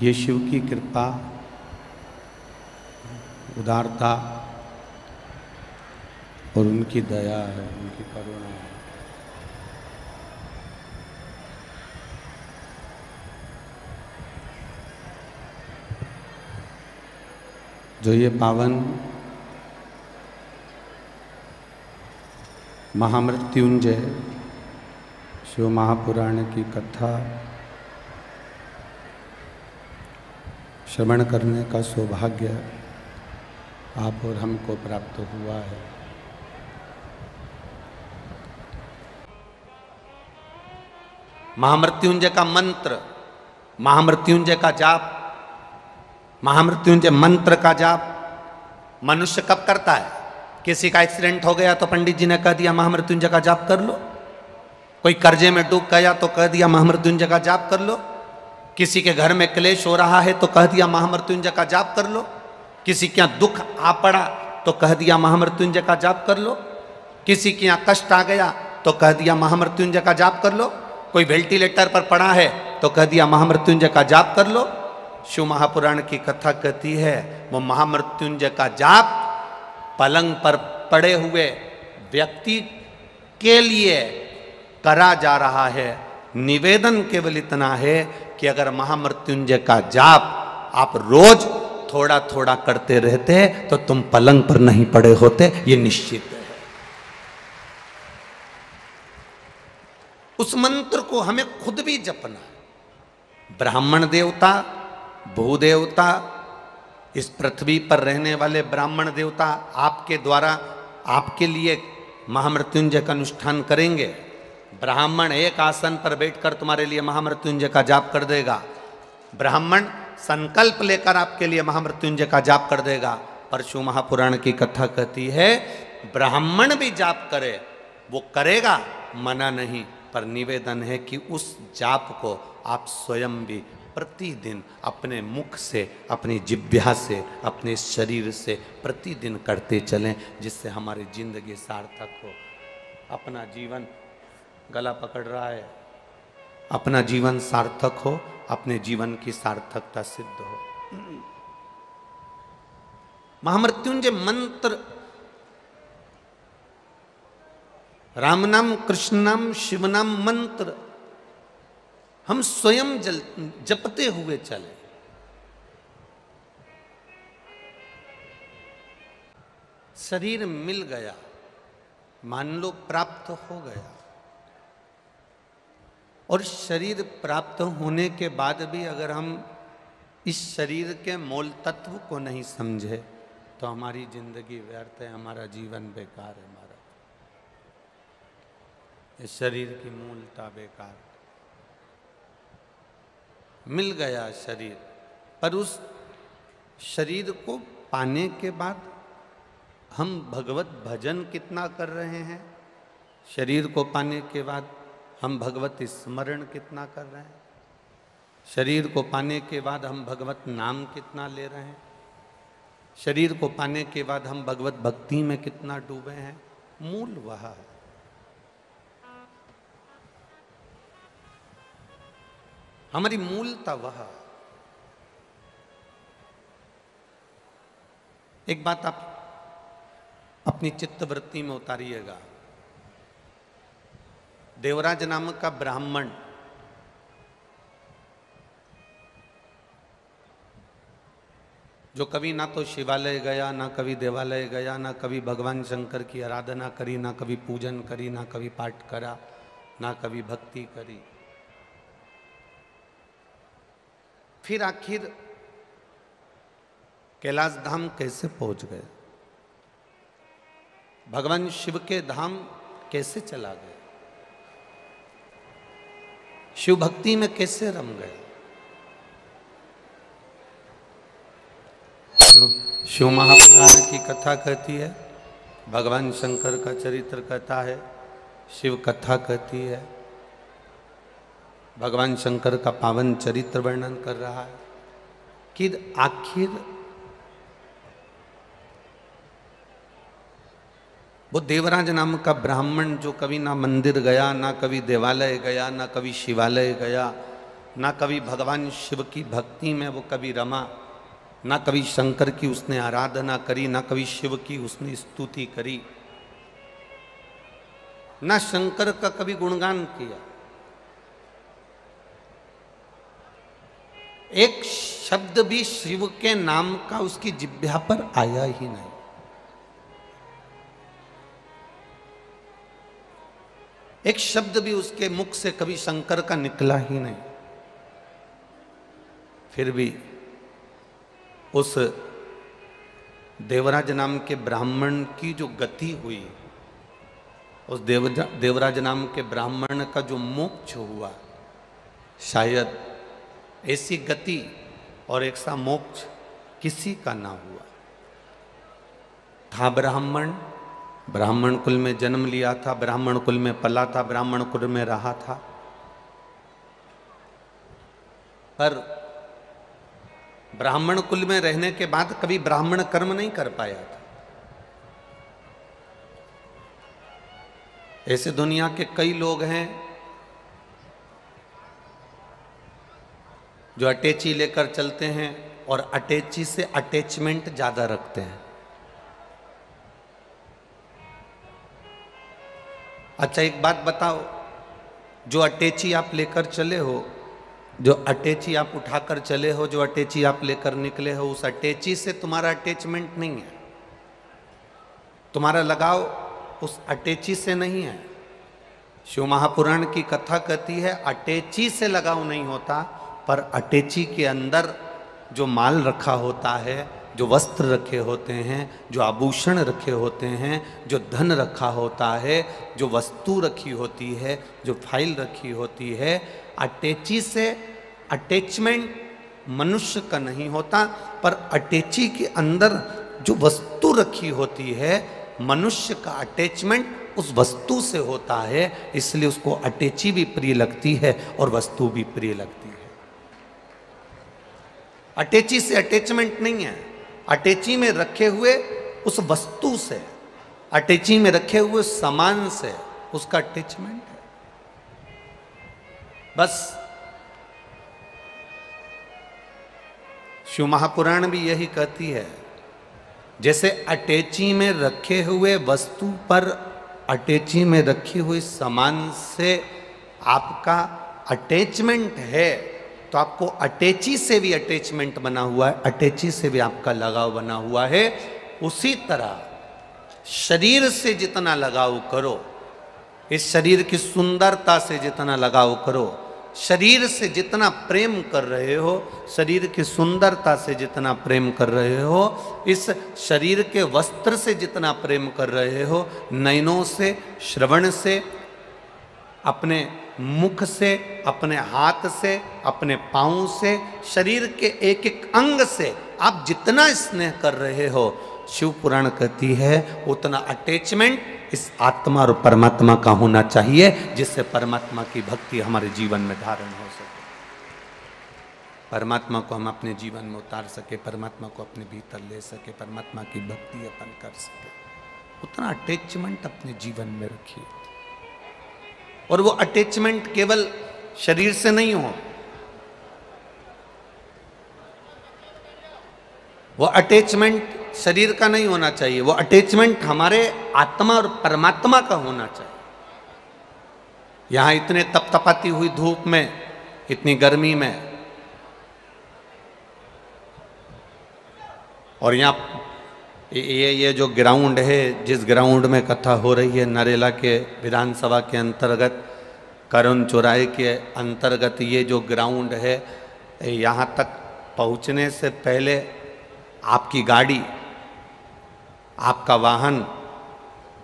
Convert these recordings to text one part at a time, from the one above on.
ये शिव की कृपा, उदारता और उनकी दया है, उनकी करुणा है। जो ये पावन महामृत्युंजय शिव महापुराण की कथा श्रवण करने का सौभाग्य आप और हमको प्राप्त हुआ है। महामृत्युंजय का मंत्र, महामृत्युंजय का जाप, महामृत्युंजय मंत्र का जाप मनुष्य कब करता है? किसी का एक्सीडेंट हो गया तो पंडित जी ने कह दिया महामृत्युंजय का जाप कर लो। कोई कर्जे में डूब गया तो कह दिया महामृत्युंजय का जाप कर लो। किसी के घर में क्लेश हो रहा है तो कह दिया महामृत्युंजय का जाप कर लो। किसी के यहाँ दुख आ पड़ा तो कह दिया महामृत्युंजय का जाप कर लो। किसी के यहाँ कष्ट आ गया तो कह दिया महामृत्युंजय का जाप कर लो। कोई वेंटिलेटर पर पड़ा है तो कह दिया महामृत्युंजय का जाप कर लो। शिव महापुराण की कथा कहती है वो महामृत्युंजय का जाप पलंग पर पड़े हुए व्यक्ति के लिए करा जा रहा है। निवेदन केवल इतना है कि अगर महामृत्युंजय का जाप आप रोज थोड़ा थोड़ा करते रहते तो तुम पलंग पर नहीं पड़े होते, ये निश्चित है। उस मंत्र को हमें खुद भी जपना। ब्राह्मण देवता, भूदेवता, इस पृथ्वी पर रहने वाले ब्राह्मण देवता आपके द्वारा आपके लिए महामृत्युंजय का अनुष्ठान करेंगे। ब्राह्मण एक आसन पर बैठकर तुम्हारे लिए महामृत्युंजय का जाप कर देगा। ब्राह्मण संकल्प लेकर आपके लिए महामृत्युंजय का जाप कर देगा। पर शिव महापुराण की कथा कहती है ब्राह्मण भी जाप करे, वो करेगा, मना नहीं, पर निवेदन है कि उस जाप को आप स्वयं भी प्रतिदिन अपने मुख से, अपनी जिह्वा से, अपने शरीर से प्रतिदिन करते चलें, जिससे हमारी जिंदगी सार्थक हो। अपना जीवन गला पकड़ रहा है, अपना जीवन सार्थक हो, अपने जीवन की सार्थकता सिद्ध हो। महामृत्युंजय मंत्र राम नाम, कृष्ण नाम, शिव नाम मंत्र हम स्वयं जपते हुए चले। शरीर मिल गया, मान लो प्राप्त हो गया, और शरीर प्राप्त होने के बाद भी अगर हम इस शरीर के मूल तत्व को नहीं समझे तो हमारी जिंदगी व्यर्थ है, हमारा जीवन बेकार है। हमारा इस शरीर की मूलता बेकार। मिल गया शरीर, पर उस शरीर को पाने के बाद हम भगवत भजन कितना कर रहे हैं? शरीर को पाने के बाद हम भगवत स्मरण कितना कर रहे हैं? शरीर को पाने के बाद हम भगवत नाम कितना ले रहे हैं? शरीर को पाने के बाद हम भगवत भक्ति में कितना डूबे हैं? मूल वह है। हमारी मूलता वह। एक बात आप अपनी चित्तवृत्ति में उतारिएगा। देवराज नामक का ब्राह्मण जो कभी ना तो शिवालय गया, ना कभी देवालय गया, ना कभी भगवान शंकर की आराधना करी, ना कभी पूजन करी, ना कभी पाठ करा, ना कभी भक्ति करी, फिर आखिर कैलाश धाम कैसे पहुंच गए? भगवान शिव के धाम कैसे चला गया? शिव भक्ति में कैसे रम गए? शिव महापुराण की कथा कहती है, भगवान शंकर का चरित्र कहता है, शिव कथा कहती है, भगवान शंकर का पावन चरित्र वर्णन कर रहा है कि आखिर वो देवराज नाम का ब्राह्मण जो कभी ना मंदिर गया, ना कभी देवालय गया, ना कभी शिवालय गया, ना कभी भगवान शिव की भक्ति में वो कभी रमा, ना कभी शंकर की उसने आराधना करी, ना कभी शिव की उसने स्तुति करी, ना शंकर का कभी गुणगान किया। एक शब्द भी शिव के नाम का उसकी जिह्वा पर आया ही नहीं। एक शब्द भी उसके मुख से कभी शंकर का निकला ही नहीं। फिर भी उस देवराज नाम के ब्राह्मण की जो गति हुई, उस देवराज नाम के ब्राह्मण का जो मोक्ष हुआ, शायद ऐसी गति और एक सा मोक्ष किसी का ना हुआ। था ब्राह्मण, ब्राह्मण कुल में जन्म लिया था, ब्राह्मण कुल में पला था, ब्राह्मण कुल में रहा था, पर ब्राह्मण कुल में रहने के बाद कभी ब्राह्मण कर्म नहीं कर पाया था। ऐसे दुनिया के कई लोग हैं जो अटैची लेकर चलते हैं और अटैची से अटैचमेंट ज्यादा रखते हैं। अच्छा एक बात बताओ, जो अटैची आप लेकर चले हो, जो अटैची आप उठाकर चले हो, जो अटैची आप लेकर निकले हो, उस अटैची से तुम्हारा अटैचमेंट नहीं है, तुम्हारा लगाव उस अटैची से नहीं है। शिव महापुराण की कथा कहती है अटैची से लगाव नहीं होता, पर अटैची के अंदर जो माल रखा होता है, जो वस्त्र रखे होते हैं, जो आभूषण रखे होते हैं, जो धन रखा होता है, जो वस्तु रखी होती है, जो फाइल रखी होती है, अटैची से अटैचमेंट मनुष्य का नहीं होता, पर अटैची के अंदर जो वस्तु रखी होती है, मनुष्य का अटैचमेंट उस वस्तु से होता है, इसलिए उसको अटैची भी प्रिय लगती है और वस्तु भी प्रिय लगती है। अटैची से अटैचमेंट नहीं है, अटैची में रखे हुए उस वस्तु से, अटैची में रखे हुए सामान से उसका अटैचमेंट है। बस शिव महापुराण भी यही कहती है, जैसे अटैची में रखे हुए वस्तु पर, अटैची में रखी हुई सामान से आपका अटैचमेंट है, तो आपको अटैची से भी अटैचमेंट बना हुआ है, अटैची से भी आपका लगाव बना हुआ है। उसी तरह शरीर से जितना लगाव करो, इस शरीर की सुंदरता से जितना लगाव करो, शरीर से जितना प्रेम कर रहे हो, शरीर की सुंदरता से जितना प्रेम कर रहे हो, इस शरीर के वस्त्र से जितना प्रेम कर रहे हो, नयनों से, श्रवण से, अपने मुख से, अपने हाथ से, अपने पांव से, शरीर के एक एक अंग से आप जितना स्नेह कर रहे हो, शिव पुराण कहती है उतना अटैचमेंट इस आत्मा और परमात्मा का होना चाहिए, जिससे परमात्मा की भक्ति हमारे जीवन में धारण हो सके, परमात्मा को हम अपने जीवन में उतार सके, परमात्मा को अपने भीतर ले सके, परमात्मा की भक्ति अपन कर सके। उतना अटैचमेंट अपने जीवन में रखिए। और वो अटैचमेंट केवल शरीर से नहीं हो, वो अटैचमेंट शरीर का नहीं होना चाहिए, वो अटैचमेंट हमारे आत्मा और परमात्मा का होना चाहिए। यहां इतने तपतपाती हुई धूप में, इतनी गर्मी में, और यहाँ ये जो ग्राउंड है, जिस ग्राउंड में कथा हो रही है, नरेला के विधानसभा के अंतर्गत, करुण चौराहे के अंतर्गत ये जो ग्राउंड है, यहाँ तक पहुँचने से पहले आपकी गाड़ी, आपका वाहन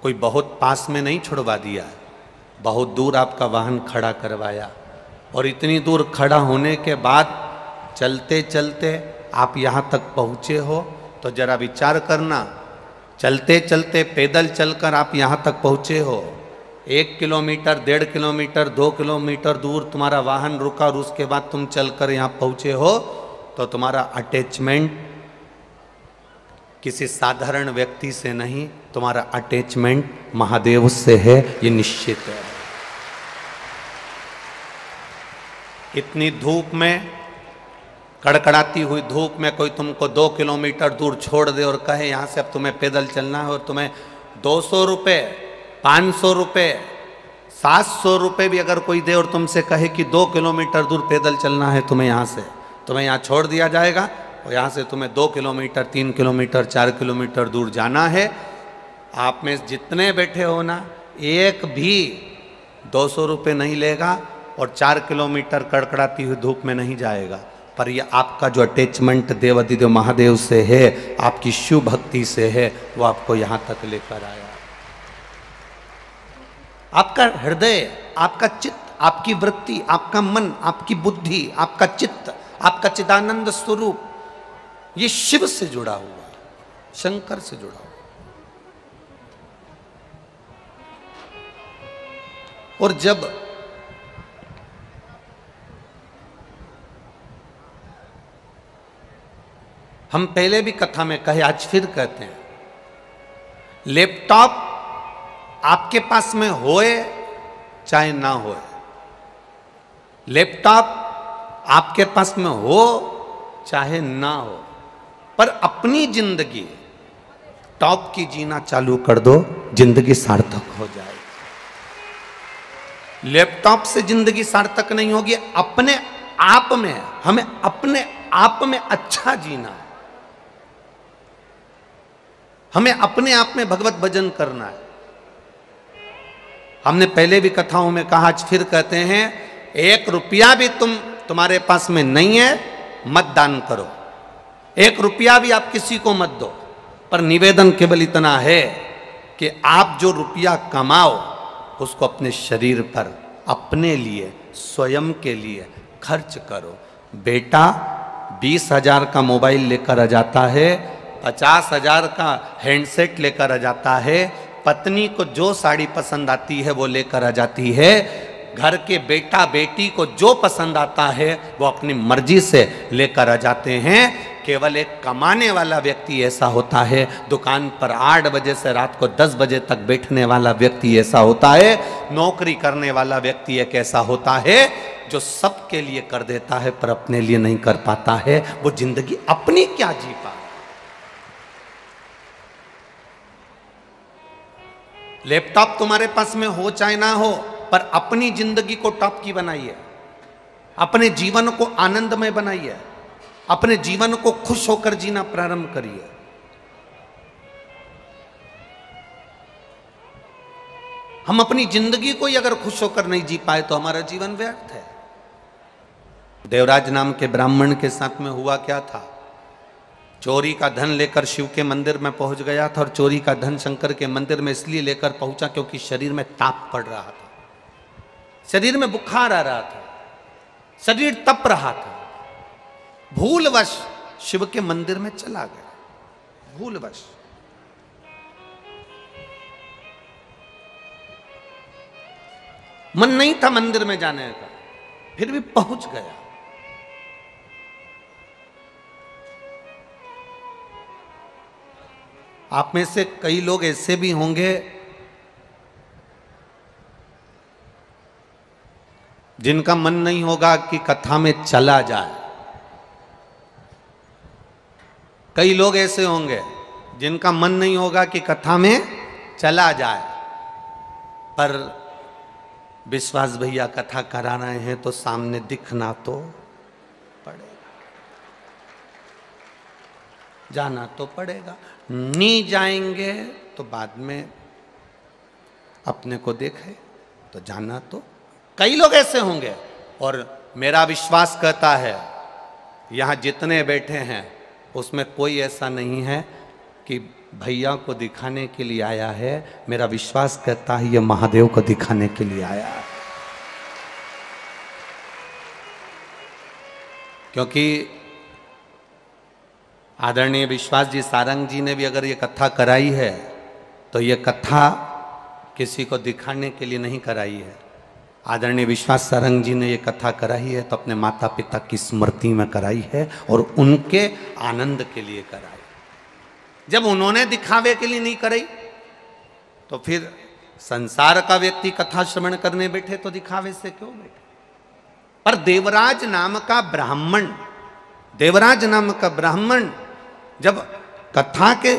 कोई बहुत पास में नहीं छुड़वा दिया, बहुत दूर आपका वाहन खड़ा करवाया, और इतनी दूर खड़ा होने के बाद चलते चलते आप यहाँ तक पहुँचे हो, तो जरा विचार करना, चलते चलते पैदल चलकर आप यहाँ तक पहुँचे हो, 1 किलोमीटर, 1.5 किलोमीटर, 2 किलोमीटर दूर तुम्हारा वाहन रुका और उसके बाद तुम चलकर यहाँ पहुँचे हो, तो तुम्हारा अटैचमेंट किसी साधारण व्यक्ति से नहीं, तुम्हारा अटैचमेंट महादेव से है, ये निश्चित है। इतनी धूप में, कड़कड़ाती हुई धूप में कोई तुमको 2 किलोमीटर दूर छोड़ दे और कहे यहाँ से अब तुम्हें पैदल चलना है और तुम्हें 200 रुपये, 500 रुपये, 700 रुपये भी अगर कोई दे और तुमसे कहे कि 2 किलोमीटर दूर पैदल चलना है तुम्हें यहाँ से, तुम्हें यहाँ छोड़ दिया जाएगा और यहाँ से तुम्हें 2 किलोमीटर, 3 किलोमीटर, 4 किलोमीटर दूर जाना है। आप में जितने बैठे हो ना, एक भी 200 रुपये नहीं लेगा और 4 किलोमीटर कड़कड़ाती हुई धूप में नहीं जाएगा। पर ये आपका जो अटैचमेंट देवाधिदेव महादेव से है, आपकी शिव भक्ति से है, वो आपको यहाँ तक लेकर आया। आपका हृदय, आपका चित्त, आपकी वृत्ति, आपका मन, आपकी बुद्धि, आपका चित्त, आपका चिदानंद स्वरूप, ये शिव से जुड़ा हुआ है, शंकर से जुड़ा हुआ। और जब हम पहले भी कथा में कहे, आज फिर कहते हैं, लैपटॉप आपके पास में होए चाहे ना होए, लैपटॉप आपके पास में हो चाहे ना हो, पर अपनी जिंदगी टॉप की जीना चालू कर दो, जिंदगी सार्थक हो जाएगी। लैपटॉप से जिंदगी सार्थक नहीं होगी, अपने आप में, हमें अपने आप में अच्छा जीना है, हमें अपने आप में भगवत भजन करना है। हमने पहले भी कथाओं में कहा, आज फिर कहते हैं, 1 रुपया भी तुम्हारे पास में नहीं है, मत दान करो। 1 रुपया भी आप किसी को मत दो, पर निवेदन केवल इतना है कि आप जो रुपया कमाओ उसको अपने शरीर पर, अपने लिए, स्वयं के लिए खर्च करो। बेटा 20,000 का मोबाइल लेकर आ जाता है, 50,000 का हैंडसेट लेकर आ जाता है, पत्नी को जो साड़ी पसंद आती है वो लेकर आ जाती है, घर के बेटा बेटी को जो पसंद आता है वो अपनी मर्जी से लेकर आ जाते हैं। केवल एक कमाने वाला व्यक्ति ऐसा होता है, दुकान पर 8 बजे से रात को 10 बजे तक बैठने वाला व्यक्ति ऐसा होता है, नौकरी करने वाला व्यक्ति एक ऐसा होता है जो सबके लिए कर देता है पर अपने लिए नहीं कर पाता है। वो जिंदगी अपनी क्या जी पाए। लैपटॉप तुम्हारे पास में हो चाहे ना हो, पर अपनी जिंदगी को टॉप की बनाइए, अपने जीवन को आनंदमय बनाइए, अपने जीवन को खुश होकर जीना प्रारंभ करिए। हम अपनी जिंदगी को ही अगर खुश होकर नहीं जी पाए तो हमारा जीवन व्यर्थ है। देवराज नाम के ब्राह्मण के साथ में हुआ क्या था, चोरी का धन लेकर शिव के मंदिर में पहुंच गया था, और चोरी का धन शंकर के मंदिर में इसलिए लेकर पहुंचा क्योंकि शरीर में ताप पड़ रहा था, शरीर में बुखार आ रहा था, शरीर तप रहा था। भूलवश शिव के मंदिर में चला गया, भूलवश। मन नहीं था मंदिर में जाने का, फिर भी पहुंच गया। आप में से कई लोग ऐसे भी होंगे जिनका मन नहीं होगा कि कथा में चला जाए। कई लोग ऐसे होंगे जिनका मन नहीं होगा कि कथा में चला जाए, पर विश्वास भैया कथा करा रहे हैं तो सामने दिखना तो पड़ेगा, जाना तो पड़ेगा। नहीं जाएंगे तो बाद में अपने को देखे तो जाना तो। कई लोग ऐसे होंगे, और मेरा विश्वास कहता है यहाँ जितने बैठे हैं उसमें कोई ऐसा नहीं है कि भैया को दिखाने के लिए आया है। मेरा विश्वास कहता है ये महादेव को दिखाने के लिए आया है, क्योंकि आदरणीय विश्वास जी सारंग जी ने भी अगर ये कथा कराई है तो ये कथा किसी को दिखाने के लिए नहीं कराई है। आदरणीय विश्वास सारंग जी ने ये कथा कराई है तो अपने माता पिता की स्मृति में कराई है और उनके आनंद के लिए कराई। जब उन्होंने दिखावे के लिए नहीं कराई तो फिर संसार का व्यक्ति कथा श्रवण करने बैठे तो दिखावे से क्यों बैठे। पर देवराज नाम का ब्राह्मण, देवराज नाम का ब्राह्मण जब कथा के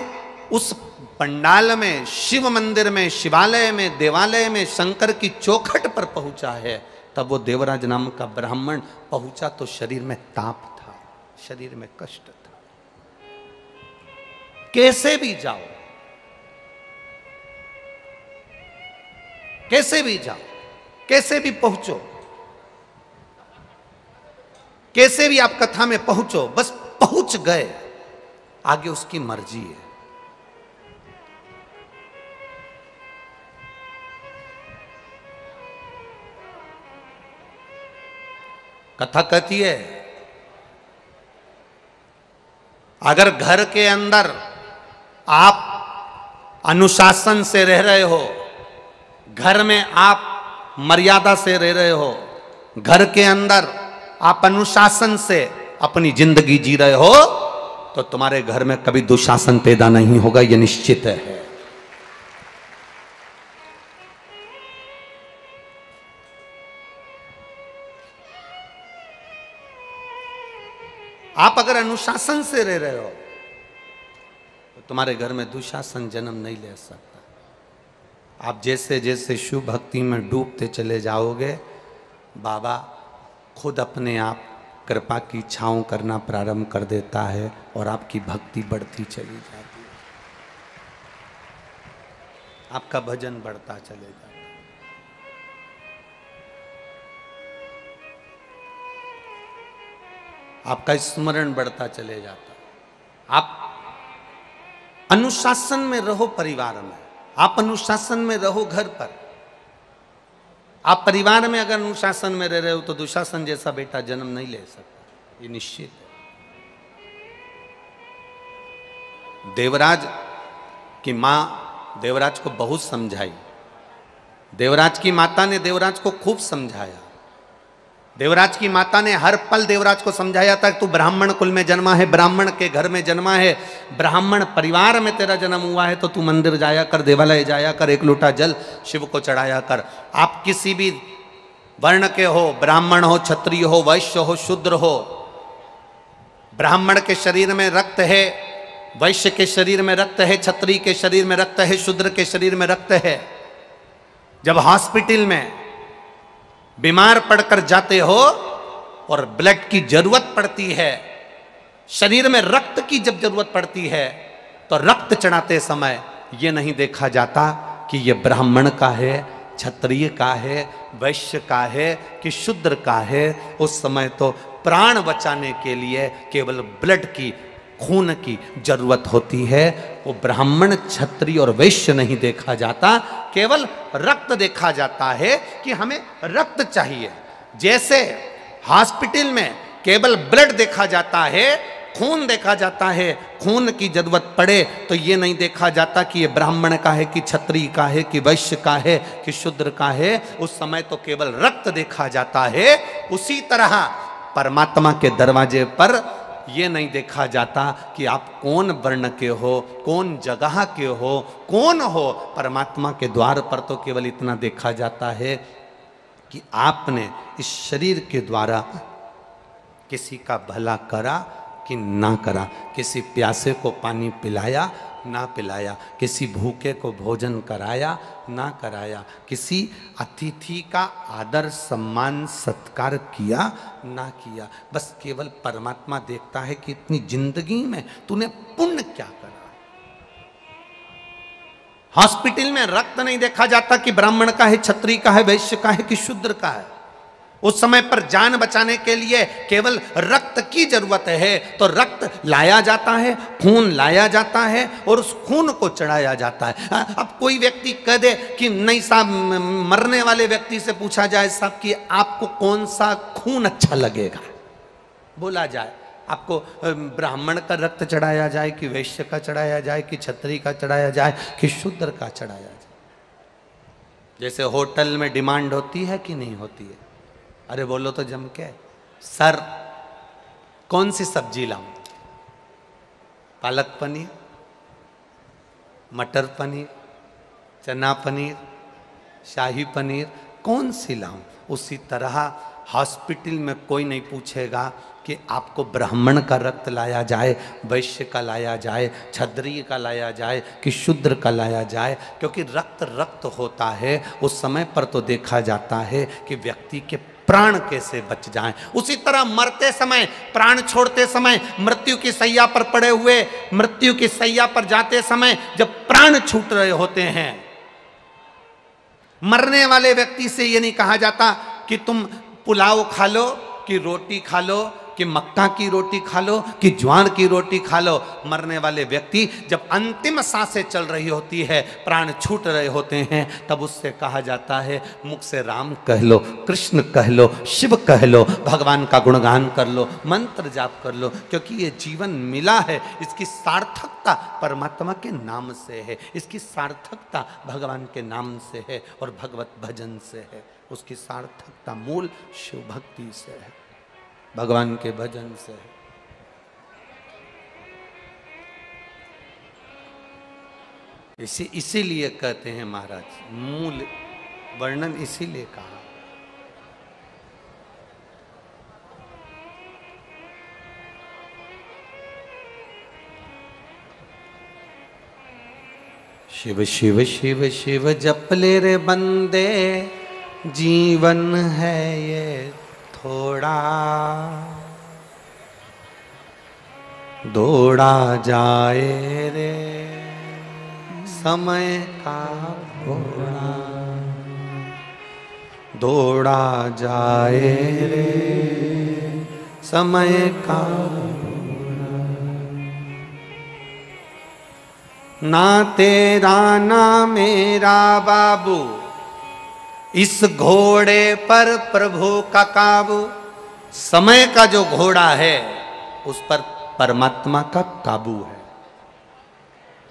उस पंडाल में, शिव मंदिर में, शिवालय में, देवालय में शंकर की चौखट पर पहुंचा है, तब वो देवराज नाम का ब्राह्मण पहुंचा तो शरीर में ताप था, शरीर में कष्ट था। कैसे भी जाओ, कैसे भी जाओ, कैसे भी पहुंचो, कैसे भी आप कथा में पहुंचो, बस पहुंच गए, आगे उसकी मर्जी है। कथा कहती है अगर घर के अंदर आप अनुशासन से रह रहे हो, घर में आप मर्यादा से रह रहे हो, घर के अंदर आप अनुशासन से अपनी जिंदगी जी रहे हो, तो तुम्हारे घर में कभी दुशासन पैदा नहीं होगा, यह निश्चित है। आप अगर अनुशासन से रह रहे हो तो तुम्हारे घर में दुशासन जन्म नहीं ले सकता। आप जैसे जैसे शिव भक्ति में डूबते चले जाओगे, बाबा खुद अपने आप कृपा की छाँव करना प्रारंभ कर देता है और आपकी भक्ति बढ़ती चली जाती है, आपका भजन बढ़ता चले जाता है। आपका स्मरण बढ़ता चले जाता है। आप अनुशासन में रहो परिवार में, आप अनुशासन में रहो घर पर। आप परिवार में अगर अनुशासन में रह रहे हो तो दुशासन जैसा बेटा जन्म नहीं ले सकता, ये निश्चित है। देवराज की मां देवराज को बहुत समझाई, देवराज की माता ने देवराज को खूब समझाया। देवराज की माता ने हर पल देवराज को समझाया था कि तू ब्राह्मण कुल में जन्मा है, ब्राह्मण के घर में जन्मा है, ब्राह्मण परिवार में तेरा जन्म हुआ है, तो तू मंदिर जाया कर, देवालय जाया कर, एक लोटा जल शिव को चढ़ाया कर। आप किसी भी वर्ण के हो, ब्राह्मण हो, क्षत्रिय हो, वैश्य हो, शूद्र हो, ब्राह्मण के शरीर में रक्त है, वैश्य के शरीर में रक्त है, क्षत्रिय के शरीर में रक्त है, शूद्र के शरीर में रक्त है। जब हॉस्पिटल में बीमार पड़कर जाते हो और ब्लड की जरूरत पड़ती है, शरीर में रक्त की जब जरूरत पड़ती है, तो रक्त चढ़ाते समय यह नहीं देखा जाता कि यह ब्राह्मण का है, क्षत्रिय का है, वैश्य का है कि शूद्र का है। उस समय तो प्राण बचाने के लिए केवल ब्लड की, खून की जरूरत होती है। वो ब्राह्मण, क्षत्रिय और वैश्य नहीं देखा जाता, केवल रक्त देखा जाता है कि हमें रक्त चाहिए। जैसे हॉस्पिटल में केवल ब्लड देखा जाता है, खून देखा जाता है, खून की जरूरत पड़े तो ये नहीं देखा जाता कि ये ब्राह्मण का है कि क्षत्रिय का है कि वैश्य का है कि शूद्र का है। उस समय तो केवल रक्त देखा जाता है। उसी तरह परमात्मा के दरवाजे पर ये नहीं देखा जाता कि आप कौन वर्ण के हो, कौन जगह के हो, कौन हो। परमात्मा के द्वार पर तो केवल इतना देखा जाता है कि आपने इस शरीर के द्वारा किसी का भला करा कि ना करा, किसी प्यासे को पानी पिलाया ना पिलाया, किसी भूखे को भोजन कराया ना कराया, किसी अतिथि का आदर सम्मान सत्कार किया ना किया। बस केवल परमात्मा देखता है कि इतनी जिंदगी में तूने पुण्य क्या करा। हॉस्पिटल में रक्त नहीं देखा जाता कि ब्राह्मण का है, क्षत्रिय का है, वैश्य का है कि शूद्र का है। उस समय पर जान बचाने के लिए केवल रक्त की जरूरत है, तो रक्त लाया जाता है, खून लाया जाता है और उस खून को चढ़ाया जाता है। अब कोई व्यक्ति कह दे कि नहीं साहब, मरने वाले व्यक्ति से पूछा जाए साहब कि आपको कौन सा खून अच्छा लगेगा, बोला जाए आपको ब्राह्मण का रक्त चढ़ाया जाए कि वैश्य का चढ़ाया जाए कि क्षत्रिय का चढ़ाया जाए कि शूद्र का चढ़ाया जाए। जैसे होटल में डिमांड होती है कि नहीं होती है, अरे बोलो तो जम के, सर कौन सी सब्जी लाऊं, पालक पनीर, मटर पनीर, चना पनीर, शाही पनीर, कौन सी लाऊं। उसी तरह हॉस्पिटल में कोई नहीं पूछेगा कि आपको ब्राह्मण का रक्त लाया जाए, वैश्य का लाया जाए, क्षत्रिय का लाया जाए कि शूद्र का लाया जाए, क्योंकि रक्त रक्त होता है। उस समय पर तो देखा जाता है कि व्यक्ति के प्राण कैसे बच जाएं। उसी तरह मरते समय, प्राण छोड़ते समय, मृत्यु की सैया पर पड़े हुए, मृत्यु की सैया पर जाते समय जब प्राण छूट रहे होते हैं, मरने वाले व्यक्ति से ये नहीं कहा जाता कि तुम पुलाव खा लो, कि रोटी खा लो, कि मक्का की रोटी खा लो, कि ज्वार की रोटी खा लो। मरने वाले व्यक्ति जब अंतिम सांसें चल रही होती है, प्राण छूट रहे होते हैं, तब उससे कहा जाता है मुख से राम कह लो, कृष्ण कह लो, शिव कह लो, भगवान का गुणगान कर लो, मंत्र जाप कर लो, क्योंकि ये जीवन मिला है, इसकी सार्थकता परमात्मा के नाम से है, इसकी सार्थकता भगवान के नाम से है और भगवत भजन से है। उसकी सार्थकता मूल शिव भक्ति से है, भगवान के भजन से है। इसीलिए कहते हैं महाराज, मूल वर्णन इसीलिए कहा। शिव शिव शिव शिव जप ले रे बंदे, जीवन है ये थोड़ा, दौड़ा जाए रे समय का घोड़ा, दौड़ा जाए रे समय का घोड़ा। ना तेरा ना मेरा बाबू, इस घोड़े पर प्रभु का काबू। समय का जो घोड़ा है उस पर परमात्मा का काबू है।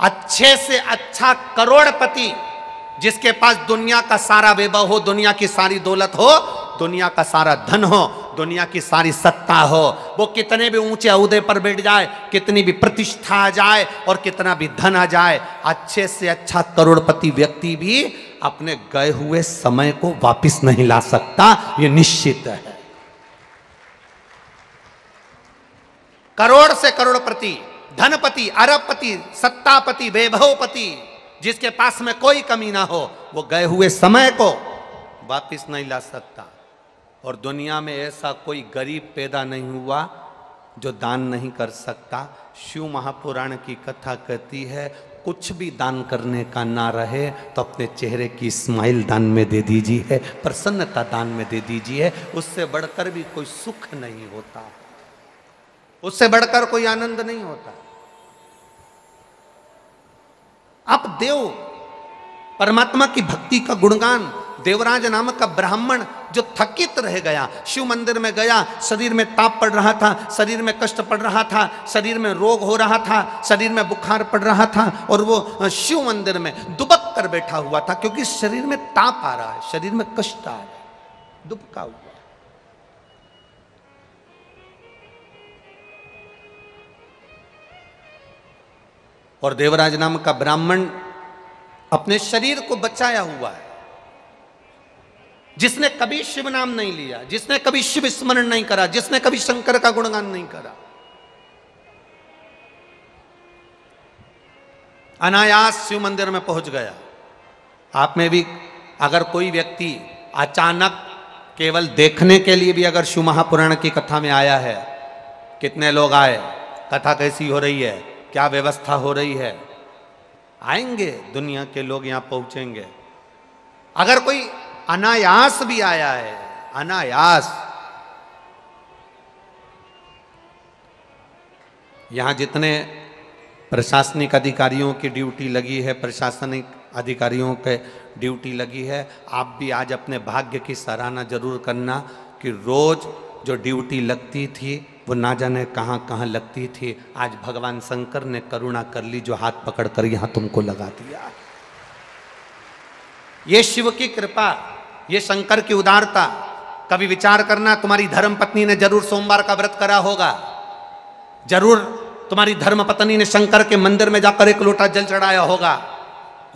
अच्छे से अच्छा करोड़पति जिसके पास दुनिया का सारा वैभव हो, दुनिया की सारी दौलत हो, दुनिया का सारा धन हो, दुनिया की सारी सत्ता हो, वो कितने भी ऊंचे ओहदे पर बैठ जाए, कितनी भी प्रतिष्ठा आ जाए और कितना भी धन आ जाए, अच्छे से अच्छा करोड़पति व्यक्ति भी अपने गए हुए समय को वापस नहीं ला सकता, ये निश्चित है। करोड़ से करोड़पति, धनपति, अरबपति, सत्तापति, वैभवपति, जिसके पास में कोई कमी ना हो, वो गए हुए समय को वापस नहीं ला सकता। और दुनिया में ऐसा कोई गरीब पैदा नहीं हुआ जो दान नहीं कर सकता। शिव महापुराण की कथा कहती है, कुछ भी दान करने का ना रहे तो अपने चेहरे की स्माइल दान में दे दीजिए, प्रसन्नता दान में दे दीजिए। उससे बढ़कर भी कोई सुख नहीं होता, उससे बढ़कर कोई आनंद नहीं होता। अब देव परमात्मा की भक्ति का गुणगान, देवराज नामक का ब्राह्मण जो थकित रह गया, शिव मंदिर में गया, शरीर में ताप पड़ रहा था, शरीर में कष्ट पड़ रहा था, शरीर में रोग हो रहा था, शरीर में बुखार पड़ रहा था, और वो शिव मंदिर में दुबक कर बैठा हुआ था, क्योंकि शरीर में ताप आ रहा है, शरीर में कष्ट आ रहा है, दुबका हुआ। और देवराज नाम का ब्राह्मण अपने शरीर को बचाया हुआ है, जिसने कभी शिव नाम नहीं लिया, जिसने कभी शिव स्मरण नहीं करा, जिसने कभी शंकर का गुणगान नहीं करा, अनायास शिव मंदिर में पहुंच गया। आप में भी अगर कोई व्यक्ति अचानक केवल देखने के लिए भी अगर शिव महापुराण की कथा में आया है, कितने लोग आए, कथा कैसी हो रही है, क्या व्यवस्था हो रही है, आएंगे दुनिया के लोग यहां पहुंचेंगे। अगर कोई अनायास भी आया है, अनायास, यहां जितने प्रशासनिक अधिकारियों की ड्यूटी लगी है, प्रशासनिक अधिकारियों के ड्यूटी लगी है, आप भी आज अपने भाग्य की सराहना जरूर करना कि रोज जो ड्यूटी लगती थी वो ना जाने कहाँ कहाँ लगती थी। आज भगवान शंकर ने करुणा कर ली, जो हाथ पकड़कर यहाँ तुमको लगा दिया। ये शिव की कृपा, ये शंकर की उदारता। कभी विचार करना, तुम्हारी धर्म पत्नी ने जरूर सोमवार का व्रत करा होगा, जरूर तुम्हारी धर्म पत्नी ने शंकर के मंदिर में जाकर एक लोटा जल चढ़ाया होगा।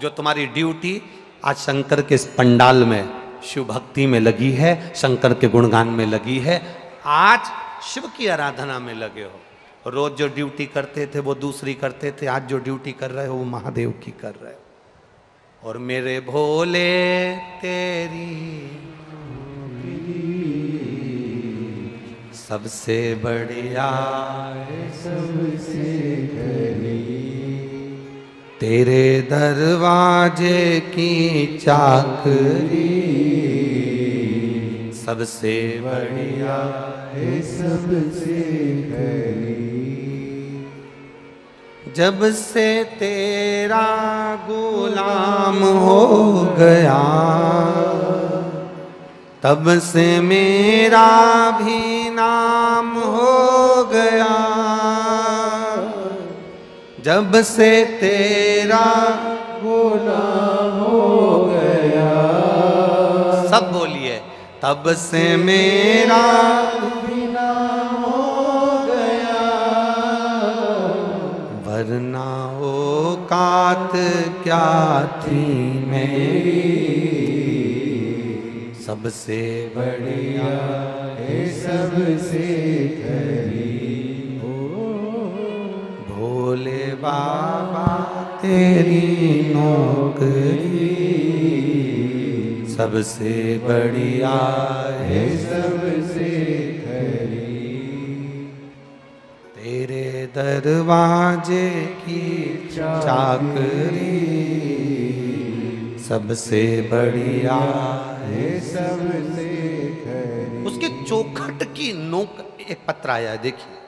जो तुम्हारी ड्यूटी आज शंकर के इस पंडाल में शिव भक्ति में लगी है, शंकर के गुणगान में लगी है, आज शिव की आराधना में लगे हो। रोज जो ड्यूटी करते थे वो दूसरी करते थे, आज जो ड्यूटी कर रहे हो वो महादेव की कर रहे हो। और मेरे भोले तेरी सबसे बढ़िया सबसे करी, तेरे दरवाजे की चाकरी सबसे बढ़िया है सबसे करी। जब से तेरा गुलाम हो गया, तब से मेरा भी नाम हो गया। जब से तेरा गुलाम हो गया, सब बोलिए, तब से मेरा भी नाम हो गया। वरना औकात क्या थी मेरी, सबसे बढ़िया है सबसे करी। भोले बाबा तेरी नौकरी सबसे बढ़िया है सबसे करी। तेरे दरवाजे की चाकरी सबसे बढ़िया है सबसे करी। उसके चौखट की नोक एक पत्र आया है, देखिए।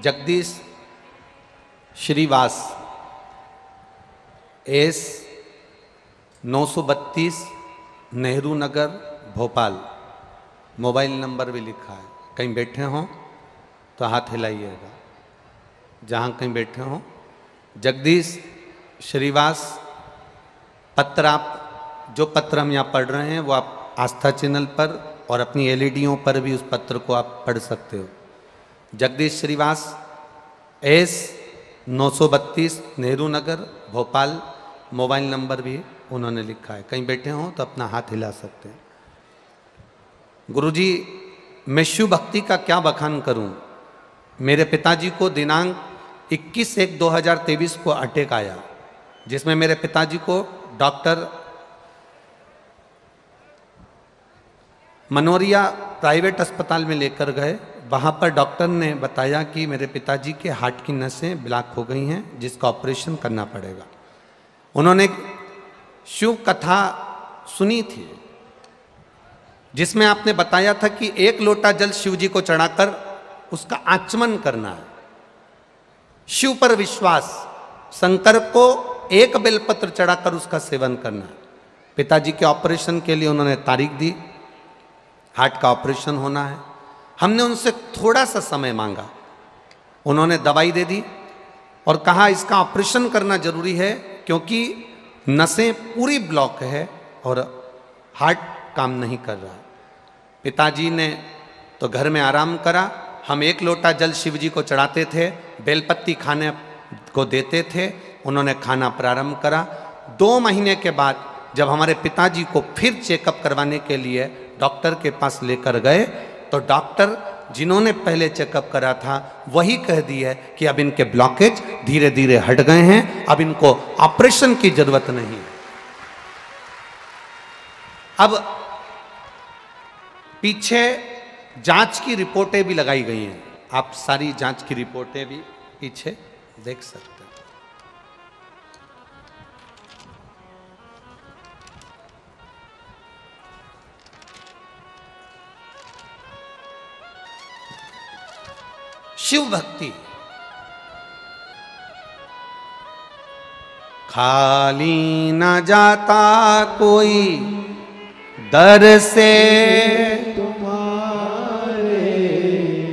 Jagdish Shrivas S 932 Nehru Nagar Bhopal, mobile number भी लिखा है। कहीं बैठे हों तो हाथ हिलाइएगा, जहाँ कहीं बैठे हों। जगदीश श्रीवास पत्र, आप जो पत्र हम यहाँ पढ़ रहे हैं वो आप आस्था चैनल पर और अपनी एलईडीओं पर भी उस पत्र को आप पढ़ सकते हो। Jagdish Shrivas S 932 Nehru Nagar Bhopal, mobile number भी उन्होंने लिखा है। कहीं बैठे हों तो अपना हाथ हिला सकते हैं। गुरुजी, मैं शिव भक्ति का क्या बखान करूं। मेरे पिताजी को दिनांक 21/1/2023 को अटैक आया, जिसमें मेरे पिताजी को डॉक्टर मनोरिया प्राइवेट अस्पताल में लेकर गए। वहाँ पर डॉक्टर ने बताया कि मेरे पिताजी के हार्ट की नसें ब्लॉक हो गई हैं, जिसका ऑपरेशन करना पड़ेगा। उन्होंने शिव कथा सुनी थी, जिसमें आपने बताया था कि 1 लोटा जल शिव जी को चढ़ाकर उसका आचमन करना है। शिव पर विश्वास, शंकर को 1 बेलपत्र चढ़ाकर उसका सेवन करना है। पिताजी के ऑपरेशन के लिए उन्होंने तारीख दी, हार्ट का ऑपरेशन होना है। हमने उनसे थोड़ा सा समय मांगा, उन्होंने दवाई दे दी और कहा इसका ऑपरेशन करना जरूरी है, क्योंकि नसें पूरी ब्लॉक है और हार्ट काम नहीं कर रहा। पिताजी ने तो घर में आराम करा। हम 1 लोटा जल शिव जी को चढ़ाते थे, बेलपत्ती खाने को देते थे। उन्होंने खाना प्रारंभ करा। 2 महीने के बाद जब हमारे पिताजी को फिर चेकअप करवाने के लिए डॉक्टर के पास लेकर गए, तो डॉक्टर जिन्होंने पहले चेकअप करा था वही कह दिया कि अब इनके ब्लॉकेज धीरे धीरे हट गए हैं, अब इनको ऑपरेशन की जरूरत नहीं है। अब पीछे जांच की रिपोर्टें भी लगाई गई हैं, आप सारी जांच की रिपोर्टें भी पीछे देख सकते हैं। शिव भक्ति खाली न जाता कोई दर से तुम्हारे।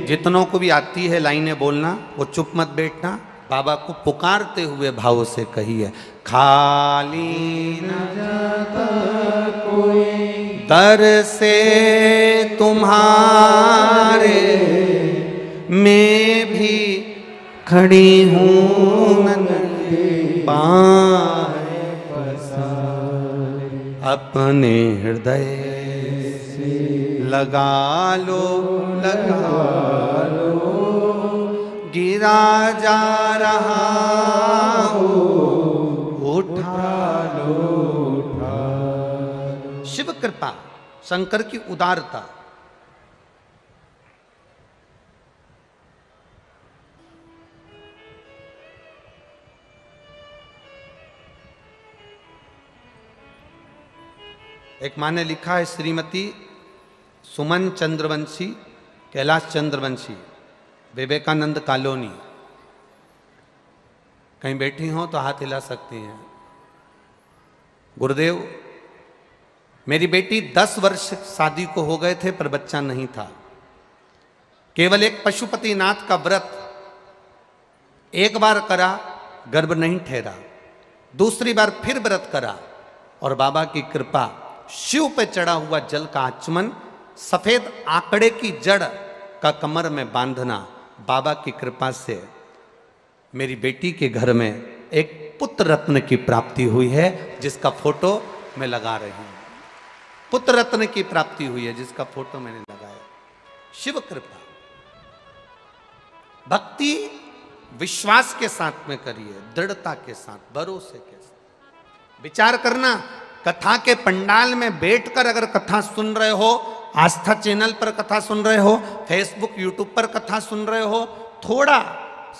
जितनों को भी आती है लाइनें बोलना, वो चुप मत बैठना, बाबा को पुकारते हुए भाव से कहिए, खाली न जाता कोई दर से तुम्हारे, मैं भी खड़ी हूँ पाए पसारे, अपने हृदय से लगा लो, गिरा जा रहा हो, उठा लो। शिव कृपा, शंकर की उदारता। एक माँ ने लिखा है, श्रीमती सुमन चंद्रवंशी, कैलाश चंद्रवंशी, विवेकानंद कॉलोनी। कहीं बैठी हो तो हाथ हिला सकती हैं। गुरुदेव, मेरी बेटी 10 वर्ष शादी को हो गए थे पर बच्चा नहीं था। केवल एक पशुपतिनाथ का व्रत एक बार करा, गर्भ नहीं ठहरा। दूसरी बार फिर व्रत करा और बाबा की कृपा, शिव पे चढ़ा हुआ जल का आचमन, सफेद आंकड़े की जड़ का कमर में बांधना, बाबा की कृपा से मेरी बेटी के घर में एक पुत्र रत्न की प्राप्ति हुई है, जिसका फोटो मैं लगा रही हूं। पुत्र रत्न की प्राप्ति हुई है जिसका फोटो मैंने लगाया। शिव कृपा। भक्ति विश्वास के साथ में करिए, दृढ़ता के साथ, भरोसे के साथ। विचार करना, कथा के पंडाल में बैठकर अगर कथा सुन रहे हो, आस्था चैनल पर कथा सुन रहे हो, फेसबुक यूट्यूब पर कथा सुन रहे हो, थोड़ा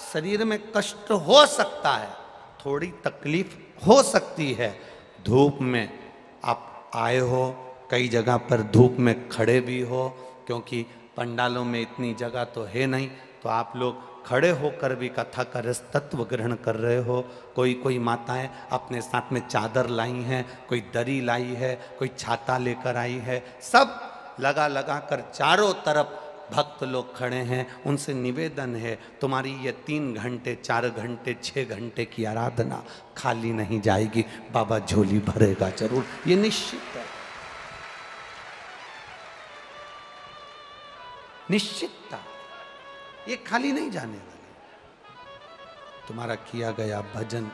शरीर में कष्ट हो सकता है, थोड़ी तकलीफ हो सकती है। धूप में आप आए हो, कई जगह पर धूप में खड़े भी हो, क्योंकि पंडालों में इतनी जगह तो है नहीं, तो आप लोग खड़े होकर भी कथा का रस तत्व ग्रहण कर रहे हो। कोई माताएं अपने साथ में चादर लाई हैं, कोई दरी लाई है, कोई छाता लेकर आई है, सब लगा कर चारों तरफ भक्त लोग खड़े हैं। उनसे निवेदन है, तुम्हारी ये 3 घंटे 4 घंटे 6 घंटे की आराधना खाली नहीं जाएगी, बाबा झोली भरेगा जरूर, ये निश्चित है, निश्चितता, ये खाली नहीं जाने वाली। तुम्हारा किया गया भजन,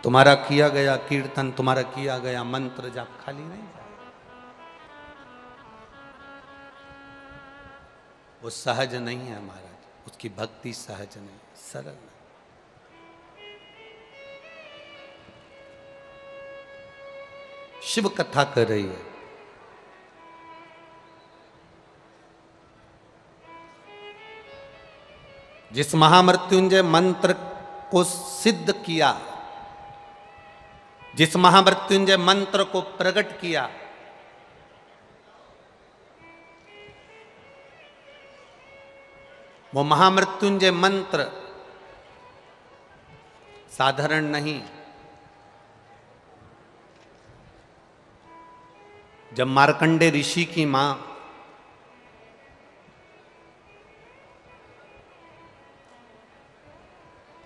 तुम्हारा किया गया कीर्तन, तुम्हारा किया गया मंत्र जाप खाली नहीं जाए। वो सहज नहीं है महाराज, उसकी भक्ति सहज नहीं, सरल नहीं। शिव कथा कर रही है, जिस महामृत्युंजय मंत्र को सिद्ध किया, जिस महामृत्युंजय मंत्र को प्रकट किया, वो महामृत्युंजय मंत्र साधारण नहीं। जब मार्कंडे ऋषि की मां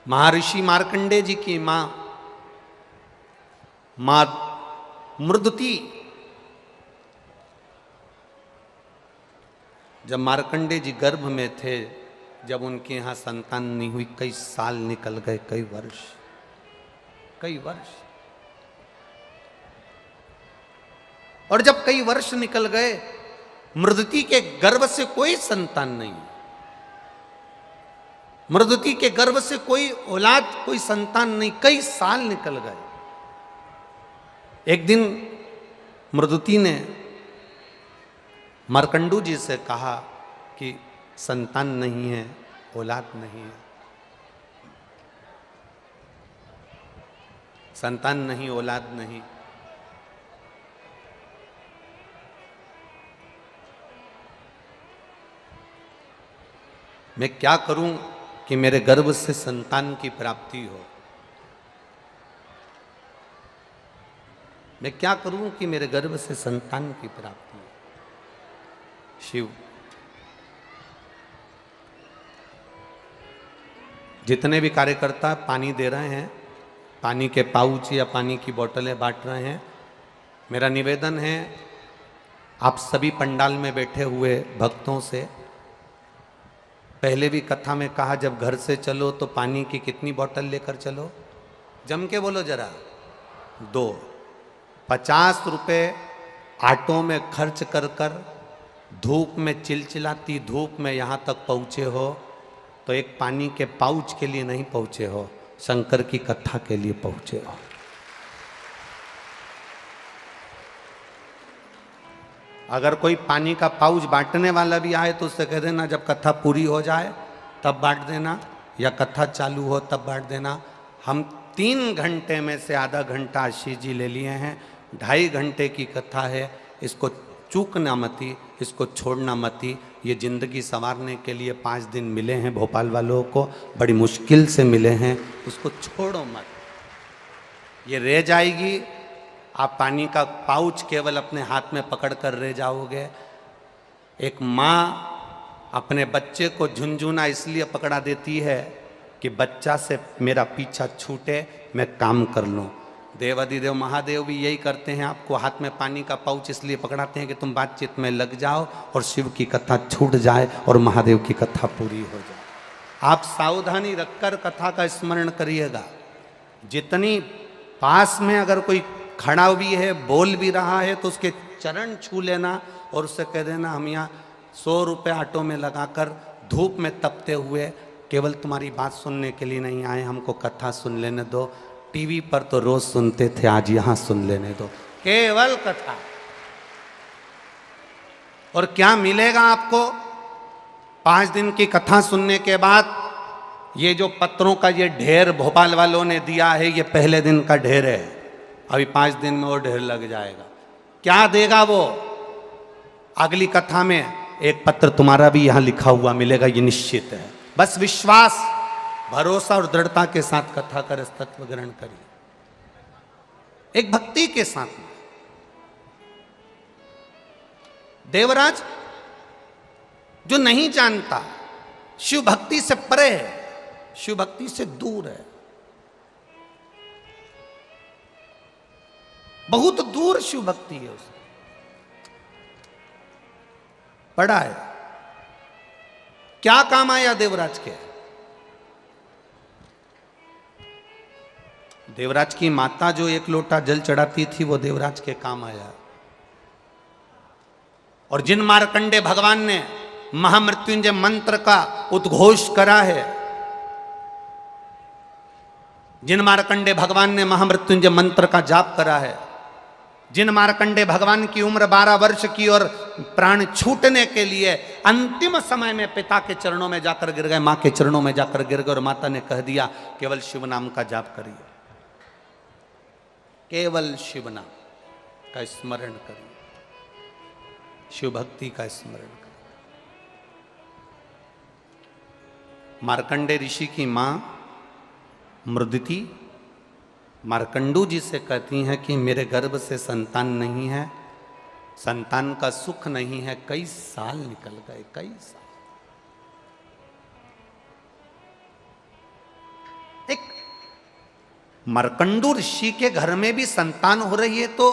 महर्षि मार्कंडे जी की मां मृदुति, जब मार्कंडे जी गर्भ में थे, जब उनके यहां संतान नहीं हुई, कई साल निकल गए, कई वर्ष। और जब कई वर्ष निकल गए, मृदुति के गर्भ से कोई संतान नहीं, मृदुति के गर्भ से कोई औलाद, कोई संतान नहीं, कई साल निकल गए। एक दिन मृदुति ने मार्कंडू जी से कहा कि संतान नहीं है, औलाद नहीं है, संतान नहीं, औलाद नहीं, मैं क्या करूं कि मेरे गर्भ से संतान की प्राप्ति हो? मैं क्या करूं कि मेरे गर्भ से संतान की प्राप्ति हो? शिव, जितने भी कार्यकर्ता पानी दे रहे हैं, पानी के पाउच या पानी की बोतलें बांट रहे हैं, मेरा निवेदन है आप सभी पंडाल में बैठे हुए भक्तों से, पहले भी कथा में कहा जब घर से चलो तो पानी की कितनी बोतल लेकर चलो, जम के बोलो जरा, 2। 50 रुपये ऑटो में खर्च कर कर धूप में, चिलचिलाती धूप में यहाँ तक पहुँचे हो तो एक पानी के पाउच के लिए नहीं पहुँचे हो, शंकर की कथा के लिए पहुँचे हो। अगर कोई पानी का पाउच बांटने वाला भी आए तो उससे कह देना जब कथा पूरी हो जाए तब बांट देना, या कथा चालू हो तब बांट देना। हम 3 घंटे में से आधा घंटा आशीष जी ले लिए हैं, 2.5 घंटे की कथा है, इसको चूकना मती, इसको छोड़ना मती। ये ज़िंदगी संवारने के लिए 5 दिन मिले हैं भोपाल वालों को, बड़ी मुश्किल से मिले हैं, उसको छोड़ो मत, ये रह जाएगी। आप पानी का पाउच केवल अपने हाथ में पकड़ कर रह जाओगे। एक माँ अपने बच्चे को झुनझुना इसलिए पकड़ा देती है कि बच्चा से मेरा पीछा छूटे, मैं काम कर लूँ। देवादिदेव महादेव भी यही करते हैं, आपको हाथ में पानी का पाउच इसलिए पकड़ाते हैं कि तुम बातचीत में लग जाओ और शिव की कथा छूट जाए और महादेव की कथा पूरी हो जाए। आप सावधानी रखकर कथा का स्मरण करिएगा। जितनी पास में अगर कोई खड़ा भी है, बोल भी रहा है, तो उसके चरण छू लेना और उससे कह देना हम यहाँ 100 रुपये ऑटो में लगाकर धूप में तपते हुए केवल तुम्हारी बात सुनने के लिए नहीं आए, हमको कथा सुन लेने दो। टीवी पर तो रोज सुनते थे, आज यहाँ सुन लेने दो, केवल कथा। और क्या मिलेगा आपको 5 दिन की कथा सुनने के बाद? ये जो पत्रों का ये ढेर भोपाल वालों ने दिया है, ये पहले दिन का ढेर है, अभी 5 दिन में और ढेर लग जाएगा। क्या देगा वो? अगली कथा में एक पत्र तुम्हारा भी यहां लिखा हुआ मिलेगा, ये निश्चित है। बस विश्वास, भरोसा और दृढ़ता के साथ कथा कर तत्व ग्रहण करिए, एक भक्ति के साथ में। देवराज जो नहीं जानता, शिव भक्ति से परे है, शिव भक्ति से दूर है, बहुत दूर शिव भक्ति है उसे, पड़ा है। क्या काम आया देवराज के? देवराज की माता जो 1 लोटा जल चढ़ाती थी वो देवराज के काम आया। और जिन मार्कंडे भगवान ने महामृत्युंजय मंत्र का उद्घोष करा है, जिन मार्कंडे भगवान ने महामृत्युंजय मंत्र का जाप करा है, जिन मार्कंडे भगवान की उम्र 12 वर्ष की और प्राण छूटने के लिए अंतिम समय में पिता के चरणों में जाकर गिर गए, मां के चरणों में जाकर गिर गए, और माता ने कह दिया केवल शिव नाम का जाप करिए, केवल शिव नाम का स्मरण करिए, शिव भक्ति का स्मरण करिए। मार्कंडे ऋषि की मां मृदिति मार्कंडू जी से कहती हैं कि मेरे गर्भ से संतान नहीं है, संतान का सुख नहीं है, कई साल निकल गए, कई साल। एक मार्कंडू ऋषि के घर में भी संतान हो रही है तो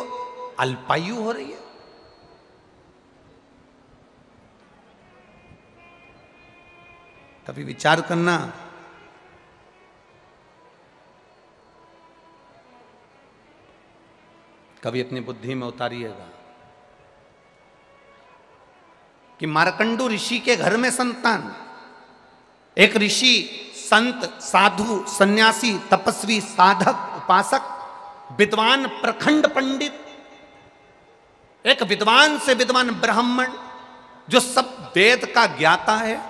अल्पायु हो रही है। कभी विचार करना, कभी अपनी बुद्धि में उतारिएगा कि मार्कंडू ऋषि के घर में संतान, एक ऋषि, संत, साधु, सन्यासी, तपस्वी, साधक, उपासक, विद्वान, प्रखंड पंडित, एक विद्वान से विद्वान ब्राह्मण जो सब वेद का ज्ञाता है,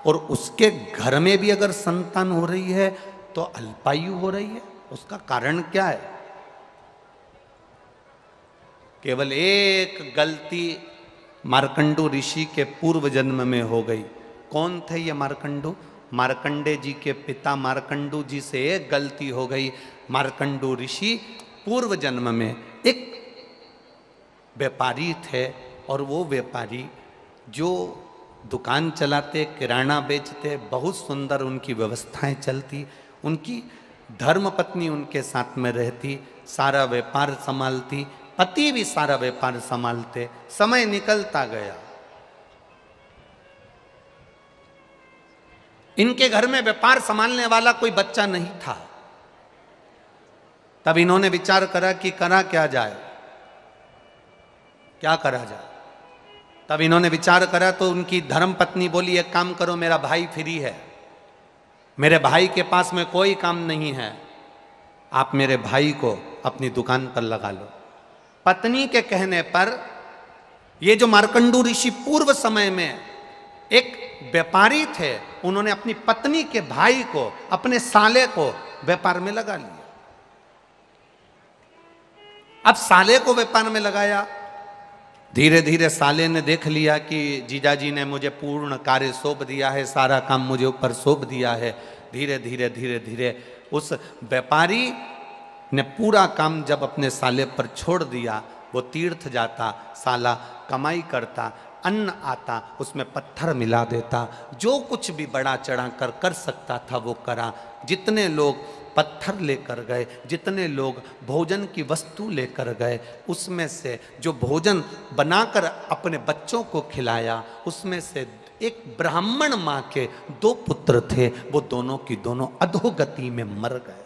और उसके घर में भी अगर संतान हो रही है तो अल्पायु हो रही है। उसका कारण क्या है? केवल एक गलती मार्कंडू ऋषि के पूर्व जन्म में हो गई। कौन थे ये मार्कंडू? मार्कंडे जी के पिता मार्कंडू जी से एक गलती हो गई। मार्कंडू ऋषि पूर्व जन्म में एक व्यापारी थे, और वो व्यापारी जो दुकान चलाते, किराना बेचते, बहुत सुंदर उनकी व्यवस्थाएं चलती। उनकी धर्मपत्नी उनके साथ में रहती, सारा व्यापार संभालती, पति भी सारा व्यापार संभालते। समय निकलता गया, इनके घर में व्यापार संभालने वाला कोई बच्चा नहीं था। तब इन्होंने विचार करा कि करा क्या जाए, क्या करा जाए। तब इन्होंने विचार करा तो उनकी धर्मपत्नी बोली, एक काम करो, मेरा भाई फ्री है, मेरे भाई के पास में कोई काम नहीं है, आप मेरे भाई को अपनी दुकान पर लगा लो। पत्नी के कहने पर ये जो मार्कंडू ऋषि पूर्व समय में एक व्यापारी थे, उन्होंने अपनी पत्नी के भाई को, अपने साले को व्यापार में लगा लिया। अब साले को व्यापार में लगाया, धीरे धीरे साले ने देख लिया कि जीजाजी ने मुझे पूर्ण कार्य सौंप दिया है, सारा काम मुझे ऊपर सौंप दिया है। धीरे धीरे धीरे धीरे उस व्यापारी ने पूरा काम जब अपने साले पर छोड़ दिया, वो तीर्थ जाता, साला कमाई करता, अन्न आता, उसमें पत्थर मिला देता, जो कुछ भी बढ़ा चढ़ा कर सकता था वो करा। जितने लोग पत्थर लेकर गए, जितने लोग भोजन की वस्तु लेकर गए, उसमें से जो भोजन बनाकर अपने बच्चों को खिलाया, उसमें से एक ब्राह्मण माँ के 2 पुत्र थे, वो दोनों की दोनों अधोगति में मर गए,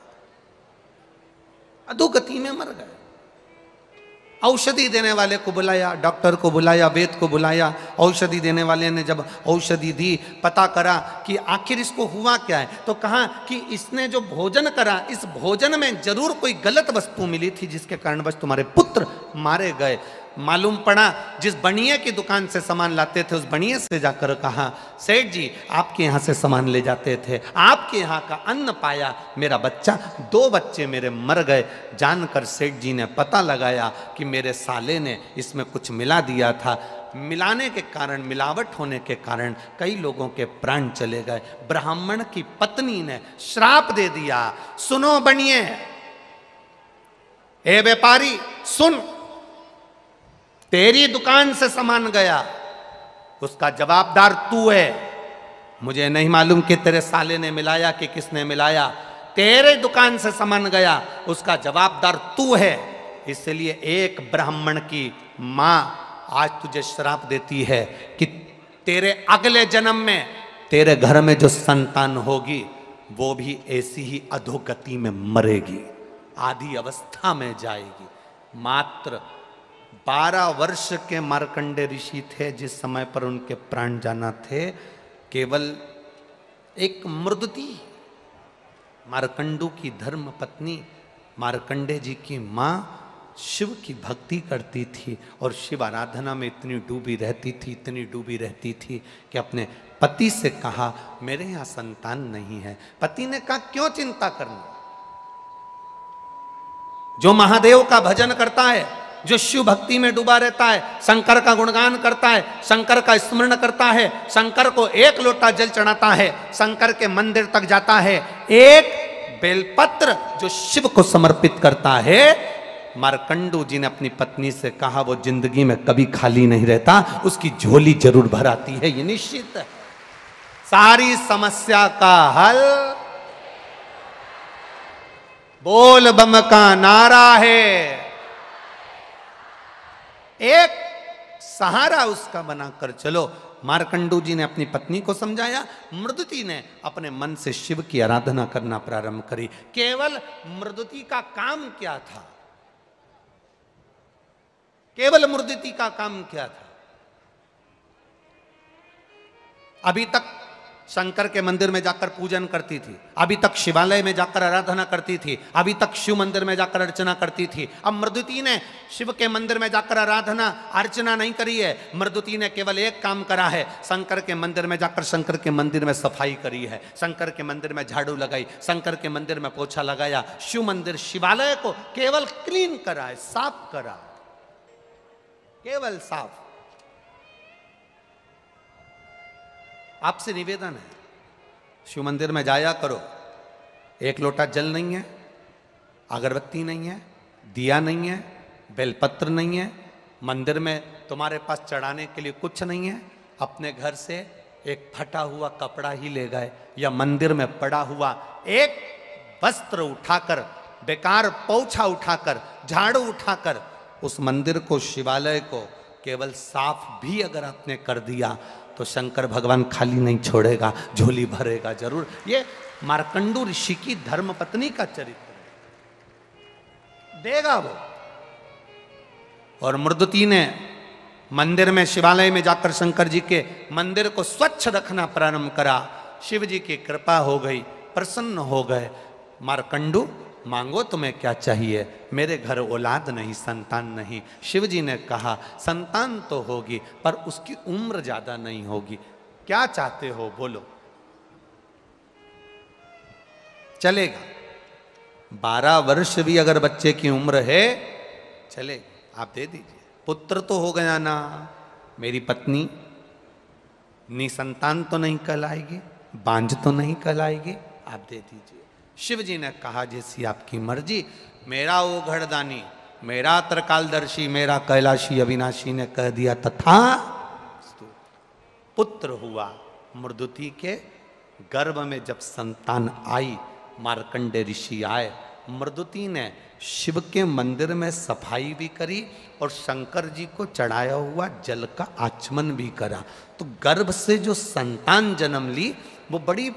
अधोगति में मर गए। औषधि देने वाले को बुलाया, डॉक्टर को बुलाया, वैद्य को बुलाया। औषधि देने वाले ने जब औषधि दी, पता करा कि आखिर इसको हुआ क्या है, तो कहा कि इसने जो भोजन करा, इस भोजन में जरूर कोई गलत वस्तु मिली थी, जिसके कारणवश तुम्हारे पुत्र मारे गए। मालूम पड़ा, जिस बनिए की दुकान से सामान लाते थे, उस बनिए से जाकर कहा, सेठ जी आपके यहाँ से सामान ले जाते थे, आपके यहाँ का अन्न पाया, मेरा बच्चा, 2 बच्चे मेरे मर गए। जानकर सेठ जी ने पता लगाया कि मेरे साले ने इसमें कुछ मिला दिया था। मिलाने के कारण, मिलावट होने के कारण कई लोगों के प्राण चले गए। ब्राह्मण की पत्नी ने श्राप दे दिया, सुनो बनिए, ए व्यापारी सुन, तेरी दुकान से सामान गया, उसका जवाबदार तू है। मुझे नहीं मालूम कि तेरे साले ने मिलाया कि किसने मिलाया, तेरे दुकान से सामान गया, उसका जवाबदार तू है। इसलिए एक ब्राह्मण की मां आज तुझे श्राप देती है कि तेरे अगले जन्म में तेरे घर में जो संतान होगी वो भी ऐसी ही अधोगति में मरेगी, आधी अवस्था में जाएगी। मात्र 12 वर्ष के मार्कंडे ऋषि थे जिस समय पर उनके प्राण जाना थे। केवल एक मृदती, मार्कंडू की धर्म पत्नी, मार्कंडे जी की माँ शिव की भक्ति करती थी और शिव आराधना में इतनी डूबी रहती थी, इतनी डूबी रहती थी कि अपने पति से कहा मेरे यहाँ संतान नहीं है। पति ने कहा क्यों चिंता करना, जो महादेव का भजन करता है, जो शिव भक्ति में डूबा रहता है, शंकर का गुणगान करता है, शंकर का स्मरण करता है, शंकर को 1 लोटा जल चढ़ाता है, शंकर के मंदिर तक जाता है, 1 बेलपत्र जो शिव को समर्पित करता है। मार्कंडू जी ने अपनी पत्नी से कहा वो जिंदगी में कभी खाली नहीं रहता, उसकी झोली जरूर भर आती है, ये निश्चित है। सारी समस्या का हल बोल बम का नारा है। एक सहारा उसका बनाकर चलो। मार्कंडू जी ने अपनी पत्नी को समझाया, मृदुति ने अपने मन से शिव की आराधना करना प्रारंभ करी। केवल मृदुति का काम क्या था, केवल मृदुति का काम क्या था? अभी तक शंकर के मंदिर में जाकर पूजन करती थी, अभी तक शिवालय में जाकर आराधना करती थी, अभी तक शिव मंदिर में जाकर अर्चना करती थी। अब मृदुति ने शिव के मंदिर में जाकर आराधना अर्चना नहीं करी है, मृदुति ने केवल एक काम करा है, शंकर के मंदिर में जाकर शंकर के मंदिर में सफाई करी है, शंकर के मंदिर में झाड़ू लगाई, शंकर के मंदिर में पोछा लगाया, शिव मंदिर शिवालय को केवल क्लीन करा है, साफ करा, केवल साफ। आपसे निवेदन है, शिव मंदिर में जाया करो, 1 लोटा जल नहीं है, अगरबत्ती नहीं है, दिया नहीं है, बेलपत्र नहीं है, मंदिर में तुम्हारे पास चढ़ाने के लिए कुछ नहीं है, अपने घर से एक फटा हुआ कपड़ा ही ले गए, या मंदिर में पड़ा हुआ एक वस्त्र उठाकर, बेकार पोछा उठाकर, झाड़ू उठाकर उस मंदिर को, शिवालय को केवल साफ भी अगर आपने कर दिया तो शंकर भगवान खाली नहीं छोड़ेगा, झोली भरेगा जरूर। ये मार्कंडू ऋषि की धर्मपत्नी का चरित्र है, देगा वो। और मृदुति ने मंदिर में, शिवालय में जाकर शंकर जी के मंदिर को स्वच्छ रखना प्रारंभ करा। शिव जी की कृपा हो गई, प्रसन्न हो गए। मार्कंडू मांगो तुम्हें क्या चाहिए? मेरे घर औलाद नहीं, संतान नहीं। शिव जी ने कहा संतान तो होगी पर उसकी उम्र ज्यादा नहीं होगी। क्या चाहते हो बोलो? चलेगा, 12 वर्ष भी अगर बच्चे की उम्र है चलेगा, आप दे दीजिए। पुत्र तो हो गया ना, मेरी पत्नी निसंतान तो नहीं कहलाएगी, बांझ तो नहीं कहलाएगी, आप दे दीजिए। शिव जी ने कहा जैसी आपकी मर्जी। मेरा वो घड़दानी, मेरा त्रिकालदर्शी, मेरा कैलाशी अविनाशी ने कह दिया तथा। पुत्र हुआ। मृदुति के गर्भ में जब संतान आई, मार्कंडे ऋषि आए, मृदुति ने शिव के मंदिर में सफाई भी करी और शंकर जी को चढ़ाया हुआ जल का आचमन भी करा। तो गर्भ से जो संतान जन्म ली वो बड़ी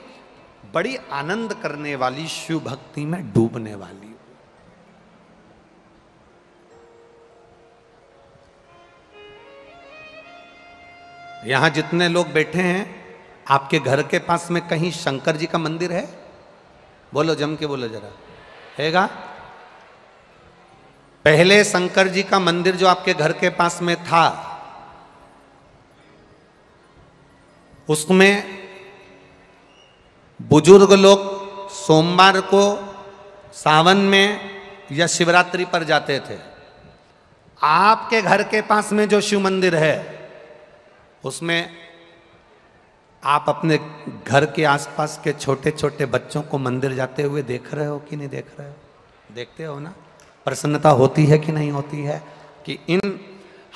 बड़ी आनंद करने वाली, शिव भक्ति में डूबने वाली। यहां जितने लोग बैठे हैं, आपके घर के पास में कहीं शंकर जी का मंदिर है? बोलो, जम के बोलो जरा, हैगा? पहले शंकर जी का मंदिर जो आपके घर के पास में था, उसमें बुजुर्ग लोग सोमवार को, सावन में या शिवरात्रि पर जाते थे। आपके घर के पास में जो शिव मंदिर है उसमें आप अपने घर के आसपास के छोटे छोटे बच्चों को मंदिर जाते हुए देख रहे हो कि नहीं देख रहे हो? देखते हो ना? प्रसन्नता होती है कि नहीं होती है? कि इन,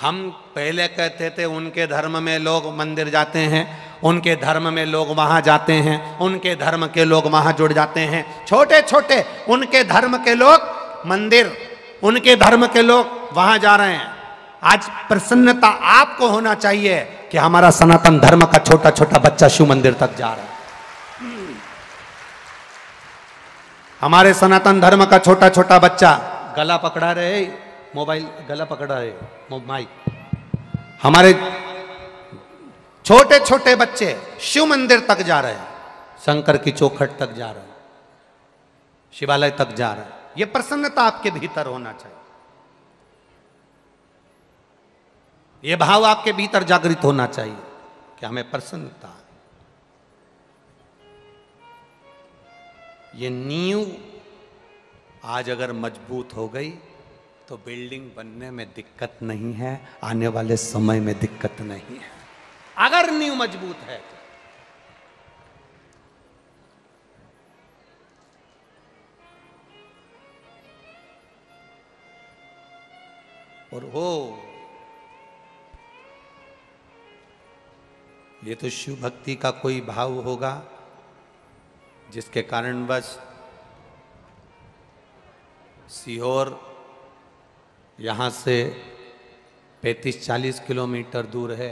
हम पहले कहते थे उनके धर्म में लोग मंदिर जाते हैं, उनके धर्म में लोग वहां जाते हैं, उनके धर्म के लोग वहां जुड़ जाते हैं। छोटे छोटे उनके धर्म के लोग मंदिर, उनके धर्म के लोग वहां जा रहे हैं। आज प्रसन्नता आपको होना चाहिए कि हमारा सनातन धर्म का छोटा छोटा बच्चा शिव मंदिर तक जा रहा है। हमारे सनातन धर्म का छोटा छोटा बच्चा गला पकड़ा रहे, मोबाइल गला पकड़ा रहे, माइक। हमारे छोटे छोटे बच्चे शिव मंदिर तक जा रहे हैं, शंकर की चौखट तक जा रहे हैं, शिवालय तक जा रहे हैं। यह प्रसन्नता आपके भीतर होना चाहिए, यह भाव आपके भीतर जागृत होना चाहिए कि हमें प्रसन्नता। ये नींव आज अगर मजबूत हो गई तो बिल्डिंग बनने में दिक्कत नहीं है, आने वाले समय में दिक्कत नहीं है, अगर नींव मजबूत है तो। और हो, ये तो शिव भक्ति का कोई भाव होगा जिसके कारणवश सीहोर यहाँ से 35-40 किलोमीटर दूर है,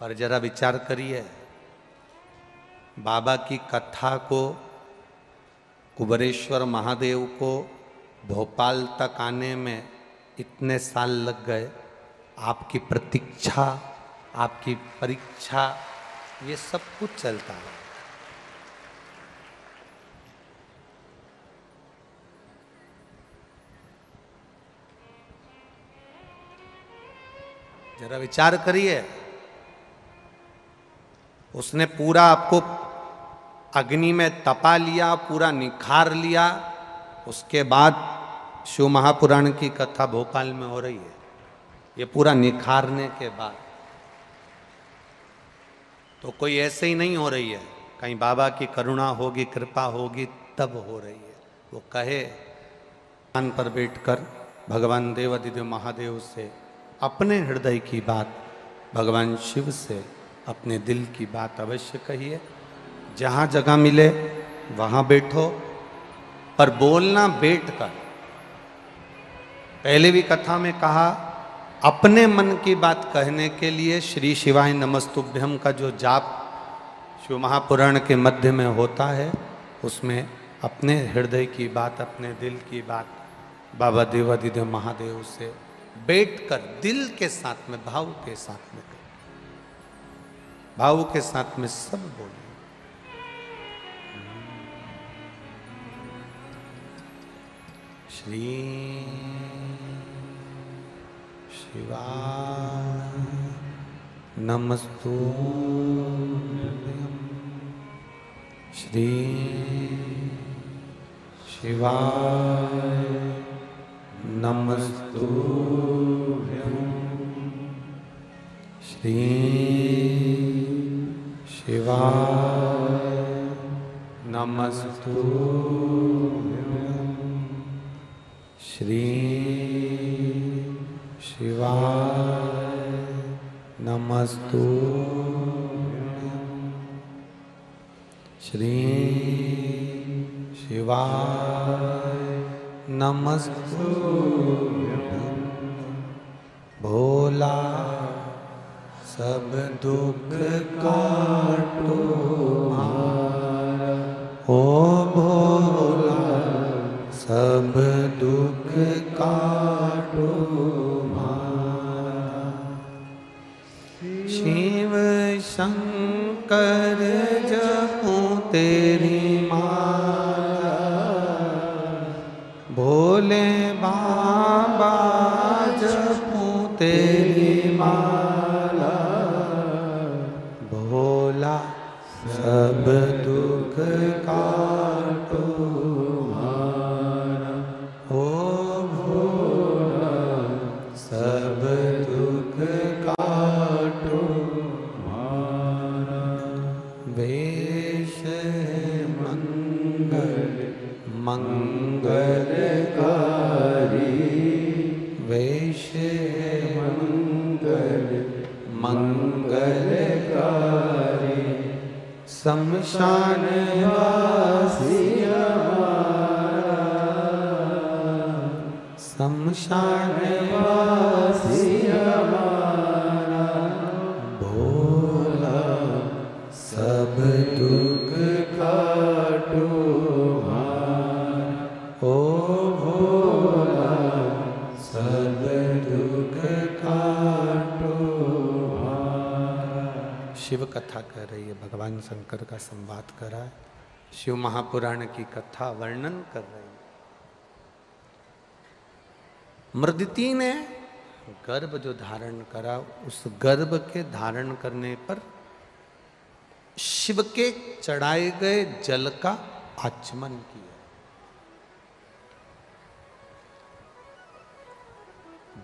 पर जरा विचार करिए, बाबा की कथा को, कुबेरेश्वर महादेव को भोपाल तक आने में इतने साल लग गए। आपकी प्रतीक्षा, आपकी परीक्षा, ये सब कुछ चलता है। जरा विचार करिए, उसने पूरा आपको अग्नि में तपा लिया, पूरा निखार लिया, उसके बाद शिव महापुराण की कथा भोपाल में हो रही है। ये पूरा निखारने के बाद तो कोई ऐसे ही नहीं हो रही है, कहीं बाबा की करुणा होगी, कृपा होगी तब हो रही है। वो कहे स्थान पर बैठकर भगवान देवादिदेव महादेव से अपने हृदय की बात भगवान शिव से अपने दिल की बात अवश्य कहिए। जहाँ जगह मिले वहाँ बैठो, पर बोलना बैठ कर। पहले भी कथा में कहा, अपने मन की बात कहने के लिए श्री शिवाय नमस्तुभ्यम का जो जाप शिव महापुराण के मध्य में होता है, उसमें अपने हृदय की बात, अपने दिल की बात बाबा देवादिदेव महादेव से बैठकर दिल के साथ में, भाव के साथ में, भाव के साथ में सब बोलिए। श्री शिवाय नमस्तुभ्यं, श्री शिवाय नमस्तुभ्यं, श्री शिवाय नमस्तुभ्यं, श्री शिवाय नमस्तुभ्यं, श्री शिवाय नमस्तुभ्यं। भोला सब दुख काटो मारा, ओ भोला सब दुख काटो मारा। शिव शंकर जपूं तेरी माला, भोले बाबा जपूं तेरी माला। भोला सब दुख काटो मारा, ओ भोला सब दुख काटो मारा। वेश मंगल मंगलकारी, वेश मंगल मंगलकारी। शमशान वासी हमारा, शमशान वासी हमारा। भोला सब दुख काटो मारा, ओ भोला सब दुख काटो मारा। शिव कथा कह रही है, भगवान शंकर का संवाद कर रहा है, शिव महापुराण की कथा वर्णन कर रही है। मृदिति ने गर्भ जो धारण करा, उस गर्भ के धारण करने पर शिव के चढ़ाए गए जल का आचमन किया।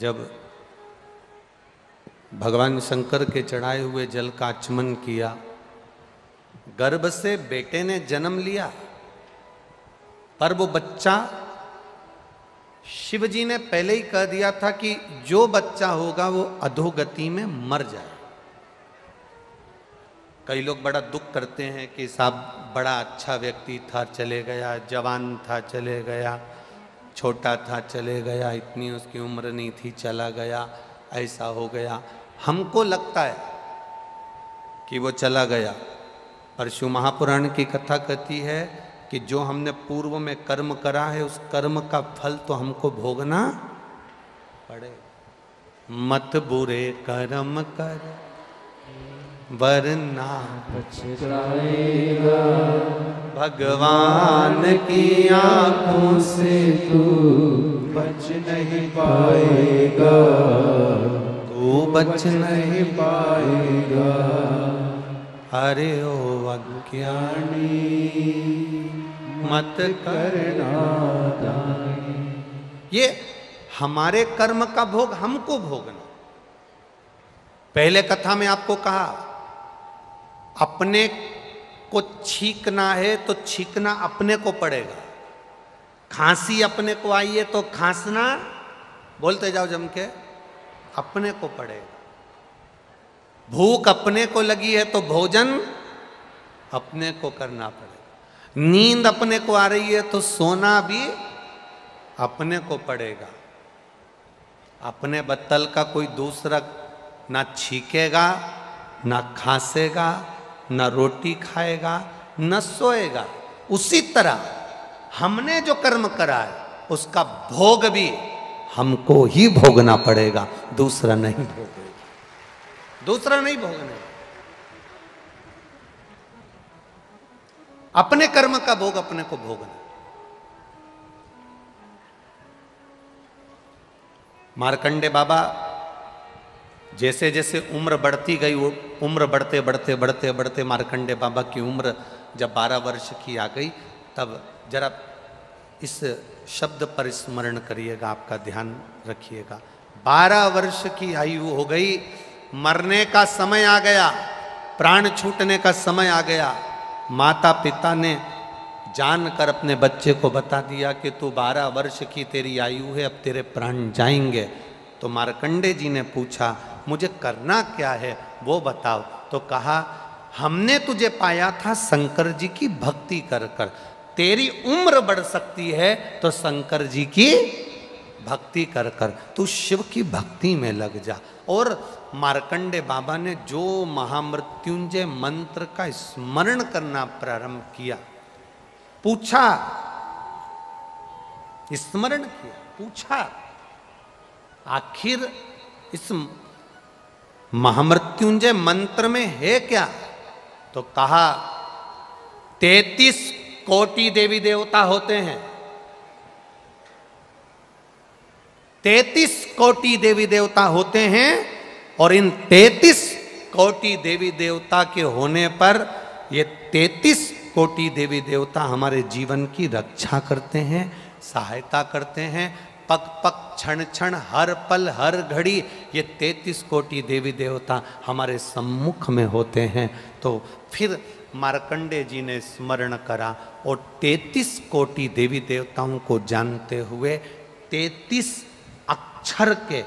जब भगवान शंकर के चढ़ाए हुए जल का आचमन किया, गर्भ से बेटे ने जन्म लिया, पर वो बच्चा शिव जी ने पहले ही कह दिया था कि जो बच्चा होगा वो अधोगति में मर जाए। कई लोग बड़ा दुख करते हैं कि साहब बड़ा अच्छा व्यक्ति था चले गया, जवान था चले गया, छोटा था चले गया, इतनी उसकी उम्र नहीं थी चला गया, ऐसा हो गया। हमको लगता है कि वो चला गया, पर शिव महापुराण की कथा कहती है कि जो हमने पूर्व में कर्म करा है, उस कर्म का फल तो हमको भोगना पड़े। मत बुरे कर्म कर वरना पछताएगा, भगवान की आंखों से तू बच नहीं पाएगा, तू बच नहीं पाएगा। अरे ओ अज्ञानी मत करना दानी। ये हमारे कर्म का भोग हमको भोगना। पहले कथा में आपको कहा, अपने को छींकना है तो छींकना अपने को पड़ेगा। खांसी अपने को आई है तो खांसना, बोलते जाओ जम के, अपने को पड़ेगा। भूख अपने को लगी है तो भोजन अपने को करना पड़ेगा। नींद अपने को आ रही है तो सोना भी अपने को पड़ेगा। अपने बत्तल का कोई दूसरा ना छीकेगा, ना खांसेगा, ना रोटी खाएगा, न सोएगा। उसी तरह हमने जो कर्म करा है उसका भोग भी हमको ही भोगना पड़ेगा, दूसरा नहीं भोगेगा, दूसरा नहीं भोगना। अपने कर्म का भोग अपने को भोगना। मार्कंडे बाबा जैसे जैसे उम्र बढ़ती गई, वो उम्र बढ़ते बढ़ते बढ़ते बढ़ते मार्कंडे बाबा की उम्र जब 12 वर्ष की आ गई, तब जरा इस शब्द पर स्मरण करिएगा, आपका ध्यान रखिएगा। 12 वर्ष की आयु हो गई, मरने का समय आ गया, प्राण छूटने का समय आ गया। माता पिता ने जानकर अपने बच्चे को बता दिया कि तू 12 वर्ष की तेरी आयु है, अब तेरे प्राण जाएंगे। तो मार्कंडे जी ने पूछा मुझे करना क्या है वो बताओ। तो कहा हमने तुझे पाया था शंकर जी की भक्ति कर कर, तेरी उम्र बढ़ सकती है तो शंकर जी की भक्ति कर कर, तू शिव की भक्ति में लग जा। और मार्कंडे बाबा ने जो महामृत्युंजय मंत्र का स्मरण करना प्रारंभ किया, पूछा, स्मरण किया, पूछा आखिर इस महामृत्युंजय मंत्र में है क्या। तो कहा 33 कोटि देवी देवता होते हैं, 33 कोटि देवी देवता होते हैं, और इन 33 कोटि देवी देवता के होने पर ये 33 कोटि देवी देवता हमारे जीवन की रक्षा करते हैं, सहायता करते हैं। पग पग क्षण क्षण हर पल हर घड़ी ये 33 कोटि देवी देवता हमारे सम्मुख में होते हैं। तो फिर मार्कंडे जी ने स्मरण करा और 33 कोटि देवी देवताओं को जानते हुए 33 अक्षर के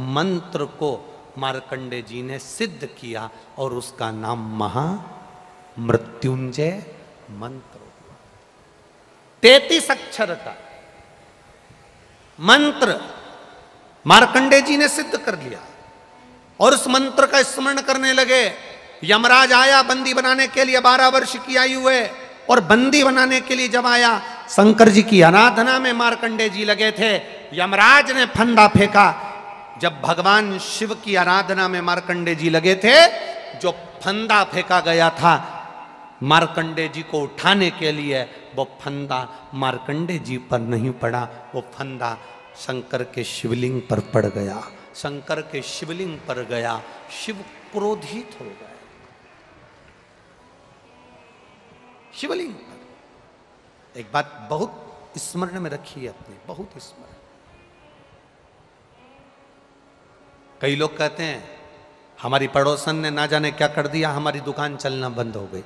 मंत्र को मार्कंडे जी ने सिद्ध किया और उसका नाम महामृत्युंजय मंत्र हुआ। 33 अक्षर का मंत्र मार्कंडे जी ने सिद्ध कर लिया और उस मंत्र का स्मरण करने लगे। यमराज आया बंदी बनाने के लिए, 12 वर्ष की आयु है, और बंदी बनाने के लिए जब आया, शंकर जी की आराधना में मार्कंडे जी लगे थे। यमराज ने फंदा फेंका। जब भगवान शिव की आराधना में मार्कंडे जी लगे थे, जो फंदा फेंका गया था मार्कंडे जी को उठाने के लिए, वो फंदा मार्कंडे जी पर नहीं पड़ा, वो फंदा शंकर के शिवलिंग पर पड़ गया। शंकर के शिवलिंग पर गया, शिव क्रोधित हो गए। शिवलिंग पर एक बात बहुत स्मरण में रखिए अपने, बहुत स्मरण। कई लोग कहते हैं हमारी पड़ोसन ने ना जाने क्या कर दिया, हमारी दुकान चलना बंद हो गई।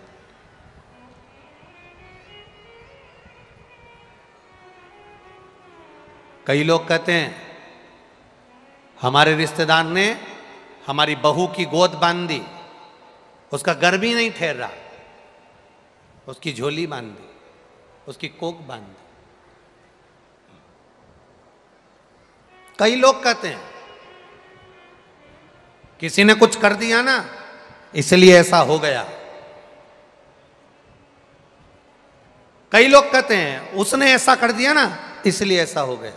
कई लोग कहते हैं हमारे रिश्तेदार ने हमारी बहू की गोद बांध दी, उसका गर्भ ही नहीं ठहर रहा, उसकी झोली बांध दी, उसकी कोक बांध दी। कई लोग कहते हैं किसी ने कुछ कर दिया ना इसलिए ऐसा हो गया। कई लोग कहते हैं उसने ऐसा कर दिया ना इसलिए ऐसा हो गया।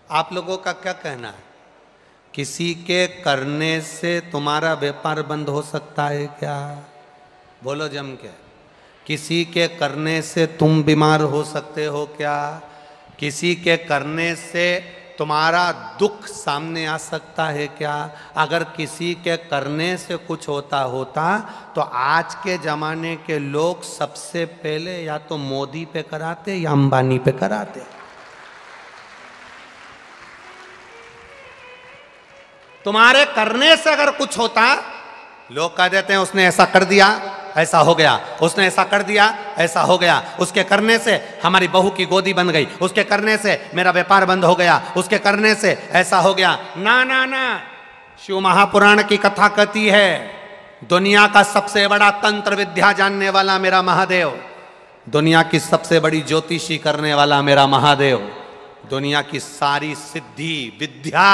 आप लोगों का क्या कहना है? किसी के करने से तुम्हारा व्यापार बंद हो सकता है क्या? बोलो जम के। किसी के करने से तुम बीमार हो सकते हो क्या? किसी के करने से तुम्हारा दुख सामने आ सकता है क्या? अगर किसी के करने से कुछ होता तो आज के जमाने के लोग सबसे पहले या तो मोदी पे कराते या अंबानी पे कराते। तुम्हारे करने से अगर कुछ होता, लोग कह देते हैं उसने ऐसा कर दिया ऐसा हो गया, उसने ऐसा कर दिया ऐसा हो गया, उसके करने से हमारी बहू की गोदी बन गई, उसके करने से मेरा व्यापार बंद हो गया, उसके करने से ऐसा हो गया। ना ना ना, शिव महापुराण की कथा कहती है दुनिया का सबसे बड़ा तंत्र विद्या जानने वाला मेरा महादेव, दुनिया की सबसे बड़ी ज्योतिषी करने वाला मेरा महादेव, दुनिया की सारी सिद्धि विद्या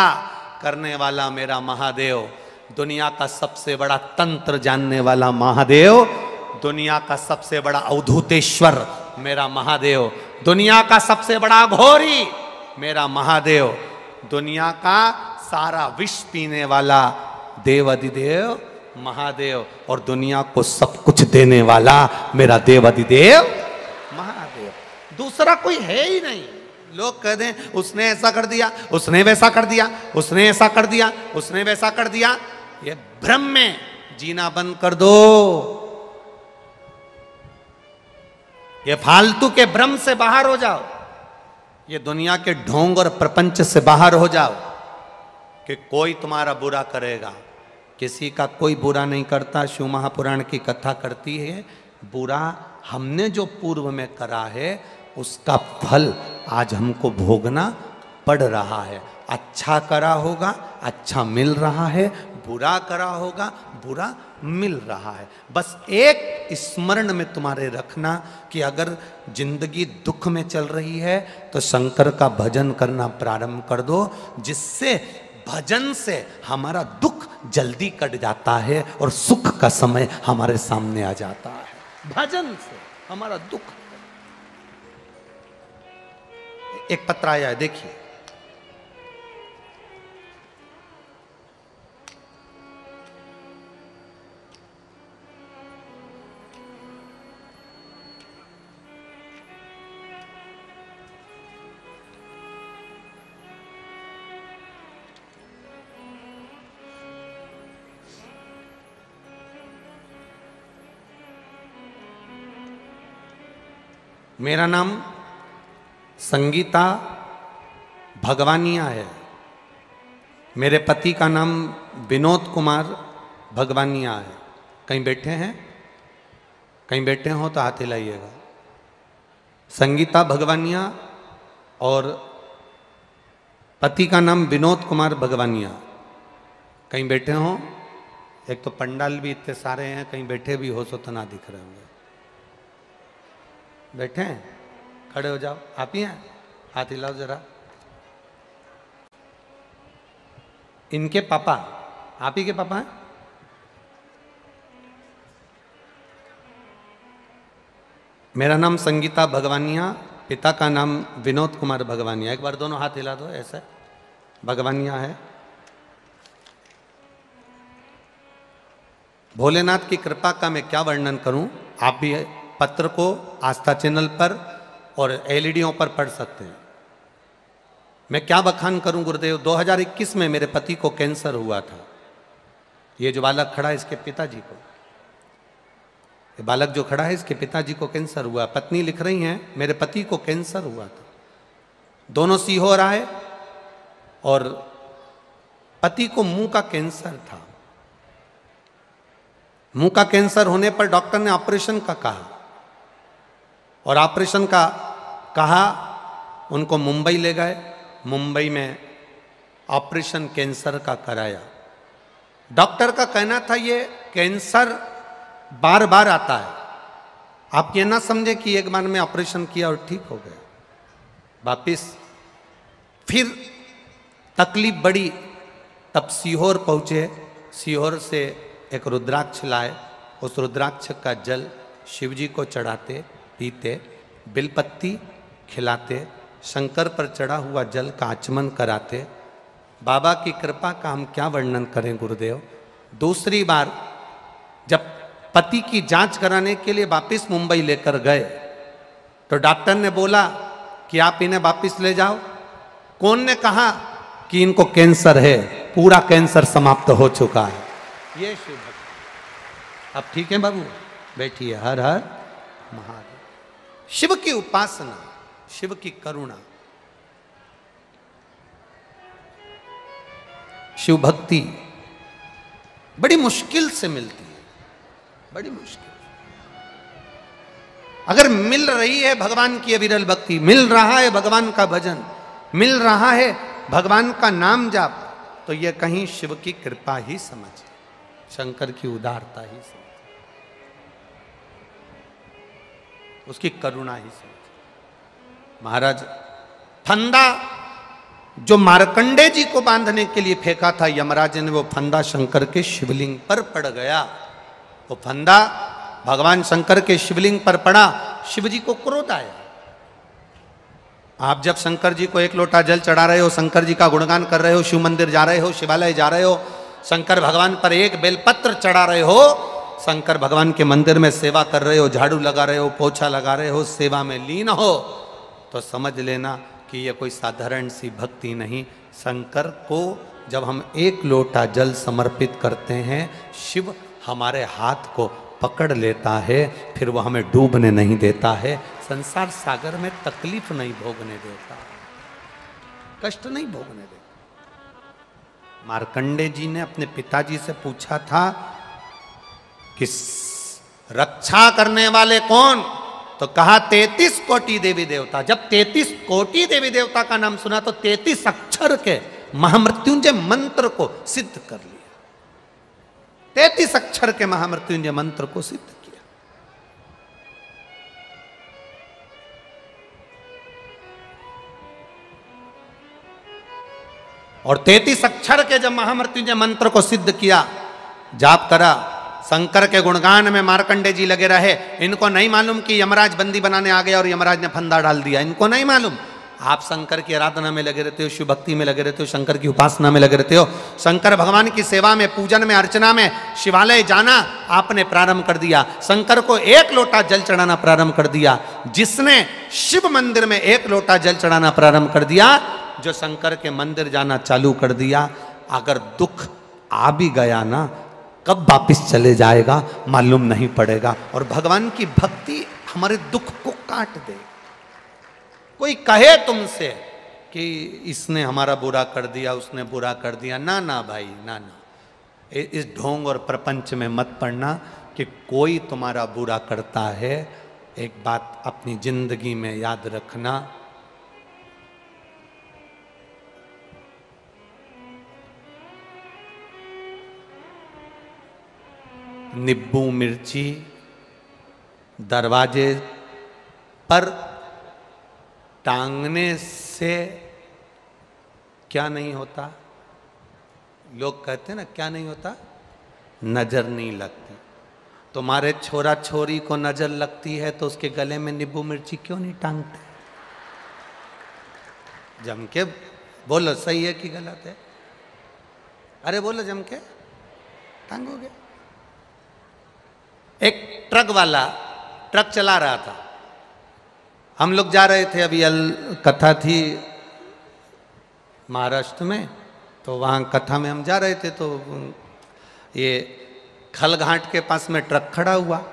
करने वाला मेरा महादेव, दुनिया का सबसे बड़ा तंत्र जानने वाला महादेव, दुनिया का सबसे बड़ा अवधूतेश्वर मेरा महादेव, दुनिया का सबसे बड़ा घोरी मेरा महादेव, दुनिया का सारा विष पीने वाला देव अधिदेव महादेव, और दुनिया को सब कुछ देने वाला मेरा देव अधिदेव महादेव। दूसरा कोई है ही नहीं। लोग कह दें उसने ऐसा कर दिया, उसने वैसा कर दिया, उसने ऐसा कर दिया, उसने वैसा कर दिया, ये भ्रम में जीना बंद कर दो। ये फालतू के भ्रम से बाहर हो जाओ, ये दुनिया के ढोंग और प्रपंच से बाहर हो जाओ कि कोई तुम्हारा बुरा करेगा। किसी का कोई बुरा नहीं करता। शिव महापुराण की कथा करती है, बुरा हमने जो पूर्व में करा है उसका फल आज हमको भोगना पड़ रहा है। अच्छा करा होगा अच्छा मिल रहा है, बुरा करा होगा बुरा मिल रहा है। बस एक स्मरण में तुम्हारे रखना कि अगर जिंदगी दुख में चल रही है तो शंकर का भजन करना प्रारंभ कर दो, जिससे भजन से हमारा दुख जल्दी कट जाता है और सुख का समय हमारे सामने आ जाता है। भजन से हमारा दुख। एक पत्र आया है, देखिए। मेरा नाम संगीता भगवानिया है। मेरे पति का नाम विनोद कुमार भगवानिया है। कहीं बैठे हैं? कहीं बैठे हो तो हाथ हिलाइएगा। संगीता भगवानिया और पति का नाम विनोद कुमार भगवानिया। कहीं बैठे हो? एक तो पंडाल भी इतने सारे हैं, कहीं बैठे भी हो सो तो ना दिख रहे होंगे। बैठे हैं? खड़े हो जाओ। आप ही हैं? हाथ हिलाओ जरा। इनके पापा आप ही के पापा हैं? मेरा नाम संगीता भगवानिया, पिता का नाम विनोद कुमार भगवानिया। एक बार दोनों हाथ हिला दो ऐसे। भगवानिया है। भोलेनाथ की कृपा का मैं क्या वर्णन करूं। आप भी पत्र को आस्था चैनल पर और एलईडीओं पर पढ़ सकते हैं। मैं क्या बखान करूं गुरुदेव। 2021 में मेरे पति को कैंसर हुआ था। ये जो बालक खड़ा है इसके पिताजी को, ये बालक जो खड़ा है इसके पिताजी को कैंसर हुआ। पत्नी लिख रही हैं मेरे पति को कैंसर हुआ था। दोनों सीहोर आए और पति को मुंह का कैंसर था। मुंह का कैंसर होने पर डॉक्टर ने ऑपरेशन का कहा और ऑपरेशन का कहा, उनको मुंबई ले गए। मुंबई में ऑपरेशन कैंसर का कराया। डॉक्टर का कहना था ये कैंसर बार बार आता है, आप ये ना समझे कि एक बार में ऑपरेशन किया और ठीक हो गया। वापिस फिर तकलीफ बढ़ी, तब सीहोर पहुंचे। सीहोर से एक रुद्राक्ष लाए। उस रुद्राक्ष का जल शिव जी को चढ़ाते, पीते, बिलपत्ती खिलाते, शंकर पर चढ़ा हुआ जल का आचमन कराते। बाबा की कृपा का हम क्या वर्णन करें गुरुदेव। दूसरी बार जब पति की जांच कराने के लिए वापिस मुंबई लेकर गए तो डॉक्टर ने बोला कि आप इन्हें वापिस ले जाओ। कौन ने कहा कि इनको कैंसर है, पूरा कैंसर समाप्त हो चुका है। ये शिव भक्त। अब ठीक है बाबू, बैठिए। हर हर महादेव। शिव की उपासना, शिव की करुणा, शिव भक्ति बड़ी मुश्किल से मिलती है, बड़ी मुश्किल। अगर मिल रही है भगवान की विरल भक्ति, मिल रहा है भगवान का भजन, मिल रहा है भगवान का नाम जाप, तो यह कहीं शिव की कृपा ही समझ। शंकर की उदारता ही समझ, उसकी करुणा ही समझ। महाराज फंदा जो मार्कंडे जी को बांधने के लिए फेंका था यमराज ने, वो फंदा शंकर के शिवलिंग पर पड़ गया। वो फंदा भगवान शंकर के शिवलिंग पर पड़ा, शिव जी को क्रोध आया। आप जब शंकर जी को एक लोटा जल चढ़ा रहे हो, शंकर जी का गुणगान कर रहे हो, शिव मंदिर जा रहे हो, शिवालय जा रहे हो, शंकर भगवान पर एक बेलपत्र चढ़ा रहे हो, शंकर भगवान के मंदिर में सेवा कर रहे हो, झाड़ू लगा रहे हो, पोछा लगा रहे हो, सेवा में लीन हो, तो समझ लेना कि ये कोई साधारण सी भक्ति नहीं। शंकर को जब हम एक लोटा जल समर्पित करते हैं, शिव हमारे हाथ को पकड़ लेता है, फिर वो हमें डूबने नहीं देता है, संसार सागर में तकलीफ नहीं भोगने देता, कष्ट नहीं भोगने देता। मार्कंडे जी ने अपने पिताजी से पूछा था कि रक्षा करने वाले कौन, तो कहा 33 कोटि देवी देवता। जब 33 कोटि देवी देवता का नाम सुना तो 33 अक्षर के महामृत्युंजय मंत्र को सिद्ध कर लिया। 33 अक्षर के महामृत्युंजय मंत्र को सिद्ध किया। और 33 अक्षर के जब महामृत्युंजय मंत्र को सिद्ध किया, जाप करा, शंकर के गुणगान में मार्कंडे जी लगे रहे। इनको नहीं मालूम कि यमराज बंदी बनाने आ गया और यमराज ने फंदा डाल दिया, इनको नहीं मालूम। आप शंकर की आराधना में लगे रहते हो, शिव भक्ति में लगे रहते हो, शंकर की उपासना में लगे रहते हो, शंकर भगवान की सेवा में, पूजन में, अर्चना में, शिवालय जाना आपने प्रारंभ कर दिया, शंकर को एक लोटा जल चढ़ाना प्रारंभ कर दिया। जिसने शिव मंदिर में एक लोटा जल चढ़ाना प्रारंभ कर दिया, जो शंकर के मंदिर जाना चालू कर दिया, अगर दुख आ भी गया ना, कब वापिस चले जाएगा मालूम नहीं पड़ेगा। और भगवान की भक्ति हमारे दुख को काट दे। कोई कहे तुमसे कि इसने हमारा बुरा कर दिया, उसने बुरा कर दिया, ना ना भाई, ना ना, इस ढोंग और प्रपंच में मत पड़ना कि कोई तुम्हारा बुरा करता है। एक बात अपनी जिंदगी में याद रखना, नींबू मिर्ची दरवाजे पर टांगने से क्या नहीं होता? लोग कहते हैं ना, क्या नहीं होता? नजर नहीं लगती। तुम्हारे छोरा छोरी को नजर लगती है तो उसके गले में नींबू मिर्ची क्यों नहीं टांगते? जम के बोलो, सही है कि गलत है? अरे बोलो, जम के टांगोगे। एक ट्रक वाला ट्रक चला रहा था, हम लोग जा रहे थे, अभी कथा थी महाराष्ट्र में, तो वहाँ कथा में हम जा रहे थे, तो ये खलघाट के पास में ट्रक खड़ा हुआ,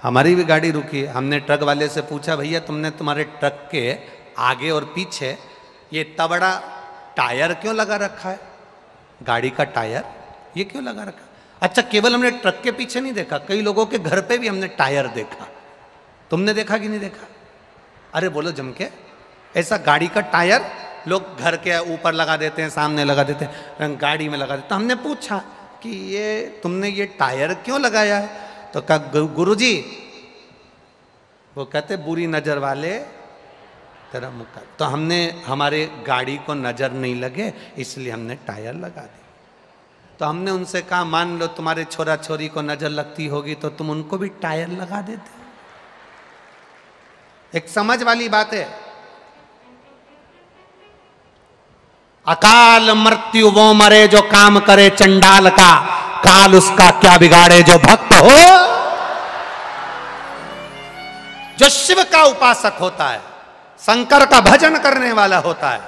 हमारी भी गाड़ी रुकी। हमने ट्रक वाले से पूछा, भैया तुमने तुम्हारे ट्रक के आगे और पीछे ये इतना बड़ा टायर क्यों लगा रखा है? गाड़ी का टायर ये क्यों लगा रखा? अच्छा, केवल हमने ट्रक के पीछे नहीं देखा, कई लोगों के घर पे भी हमने टायर देखा। तुमने देखा कि नहीं देखा? अरे बोलो जम के। ऐसा गाड़ी का टायर लोग घर के ऊपर लगा देते हैं, सामने लगा देते हैं, गाड़ी में लगा देते हैं। तो हमने पूछा कि ये तुमने ये टायर क्यों लगाया है? तो कहा गुरुजी, वो कहते बुरी नजर वाले तेरा मुक्का। तो हमने हमारे गाड़ी को नजर नहीं लगे इसलिए हमने टायर लगा दी। तो हमने उनसे कहा, मान लो तुम्हारे छोरा छोरी को नजर लगती होगी तो तुम उनको भी टायर लगा देते। एक समझ वाली बात है। अकाल मृत्यु वो मरे जो काम करे चंडाल का, काल उसका क्या बिगाड़े जो भक्त हो। जो शिव का उपासक होता है, शंकर का भजन करने वाला होता है,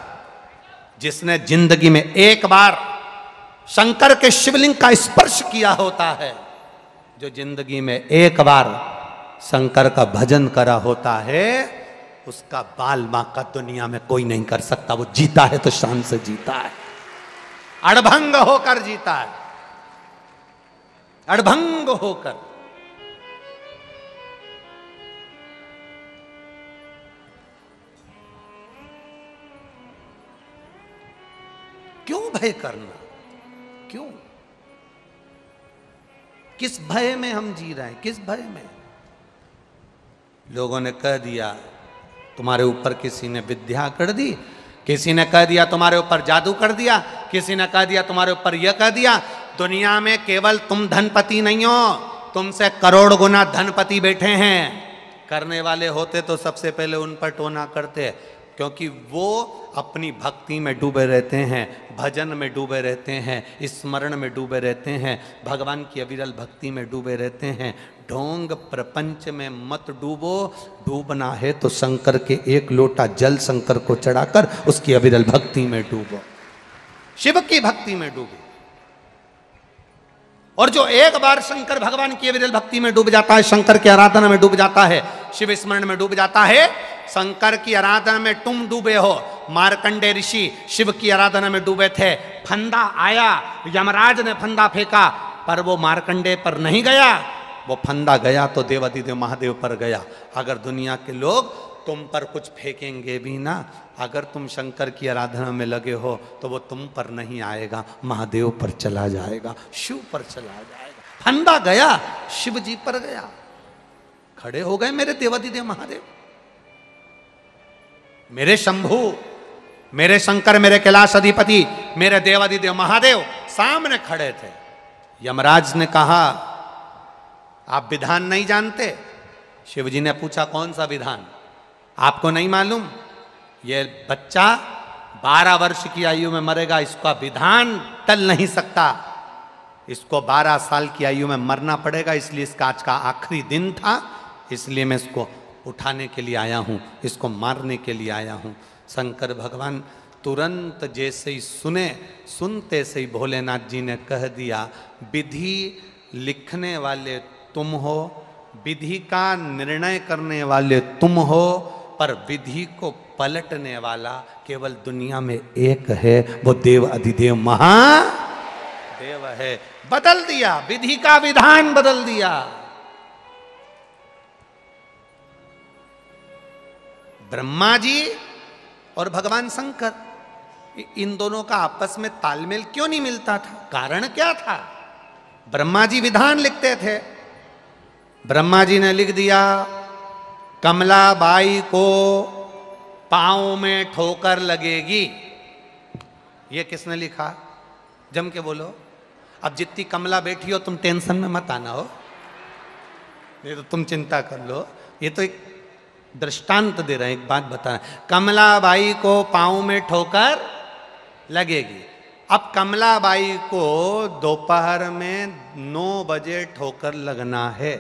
जिसने जिंदगी में एक बार शंकर के शिवलिंग का स्पर्श किया होता है, जो जिंदगी में एक बार शंकर का भजन करा होता है, उसका बाल बांका दुनिया में कोई नहीं कर सकता। वो जीता है तो शान से जीता है, अड़भंग होकर जीता है, अड़भंग होकर। क्यों भय करना? क्यों? किस भय में हम जी रहे हैं, किस भय में? लोगों ने कह दिया तुम्हारे ऊपर किसी ने विद्या कर दी, किसी ने कह दिया तुम्हारे ऊपर जादू कर दिया, किसी ने कह दिया तुम्हारे ऊपर यह कह दिया। दुनिया में केवल तुम धनपति नहीं हो, तुमसे करोड़ गुना धनपति बैठे हैं। करने वाले होते तो सबसे पहले उन पर टोना करते, क्योंकि वो अपनी भक्ति में डूबे रहते हैं, भजन में डूबे रहते हैं, स्मरण में डूबे रहते हैं, भगवान की अविरल भक्ति में डूबे रहते हैं। ढोंग प्रपंच में मत डूबो, डूबना है तो शंकर के एक लोटा जल शंकर को चढ़ाकर उसकी अविरल भक्ति में डूबो, शिव की भक्ति में डूबो। और जो एक बार शंकर भगवान की अविरल भक्ति में डूब जाता है, शंकर की आराधना में डूब जाता है, शिव स्मरण में डूब जाता है, शंकर की आराधना में तुम डूबे हो। मार्कंडे ऋषि शिव की आराधना में डूबे थे, फंदा आया, यमराज ने फंदा फेंका, पर वो मार्कंडे पर नहीं गया, वो फंदा गया तो देवाधिदेव महादेव पर गया। अगर दुनिया के लोग तुम पर कुछ फेंकेंगे भी ना, अगर तुम शंकर की आराधना में लगे हो तो वो तुम पर नहीं आएगा, महादेव पर चला जाएगा, शिव पर चला जाएगा। फंदा गया, शिव जी पर गया, खड़े हो गए मेरे देवाधिदेव महादेव, मेरे शंभु, मेरे शंकर, मेरे कैलाश अधिपति, मेरे देवाधिदेव महादेव सामने खड़े थे। यमराज ने कहा आप विधान नहीं जानते? शिव जी ने पूछा कौन सा विधान? आपको नहीं मालूम? ये बच्चा 12 वर्ष की आयु में मरेगा, इसका विधान टल नहीं सकता, इसको 12 साल की आयु में मरना पड़ेगा, इसलिए इसका आज का आखिरी दिन था, इसलिए मैं इसको उठाने के लिए आया हूँ, इसको मारने के लिए आया हूँ। शंकर भगवान तुरंत जैसे ही सुनते से ही भोलेनाथ जी ने कह दिया विधि लिखने वाले तुम हो, विधि का निर्णय करने वाले तुम हो, पर विधि को पलटने वाला केवल दुनिया में एक है, वो देव अधिदेव महादेव है। बदल दिया, विधि का विधान बदल दिया। ब्रह्मा जी और भगवान शंकर, इन दोनों का आपस में तालमेल क्यों नहीं मिलता था? कारण क्या था? ब्रह्मा जी विधान लिखते थे, ब्रह्मा जी ने लिख दिया कमलाबाई को पांव में ठोकर लगेगी। ये किसने लिखा? जम के बोलो। अब जितनी कमला बैठी हो तुम टेंशन में मत आना हो, नहीं तो तुम चिंता कर लो। ये तो एक दृष्टांत दे रहे हैं, एक बात बता रहे हैं। कमलाबाई को पांव में ठोकर लगेगी। अब कमलाबाई को दोपहर में 9 बजे ठोकर लगना है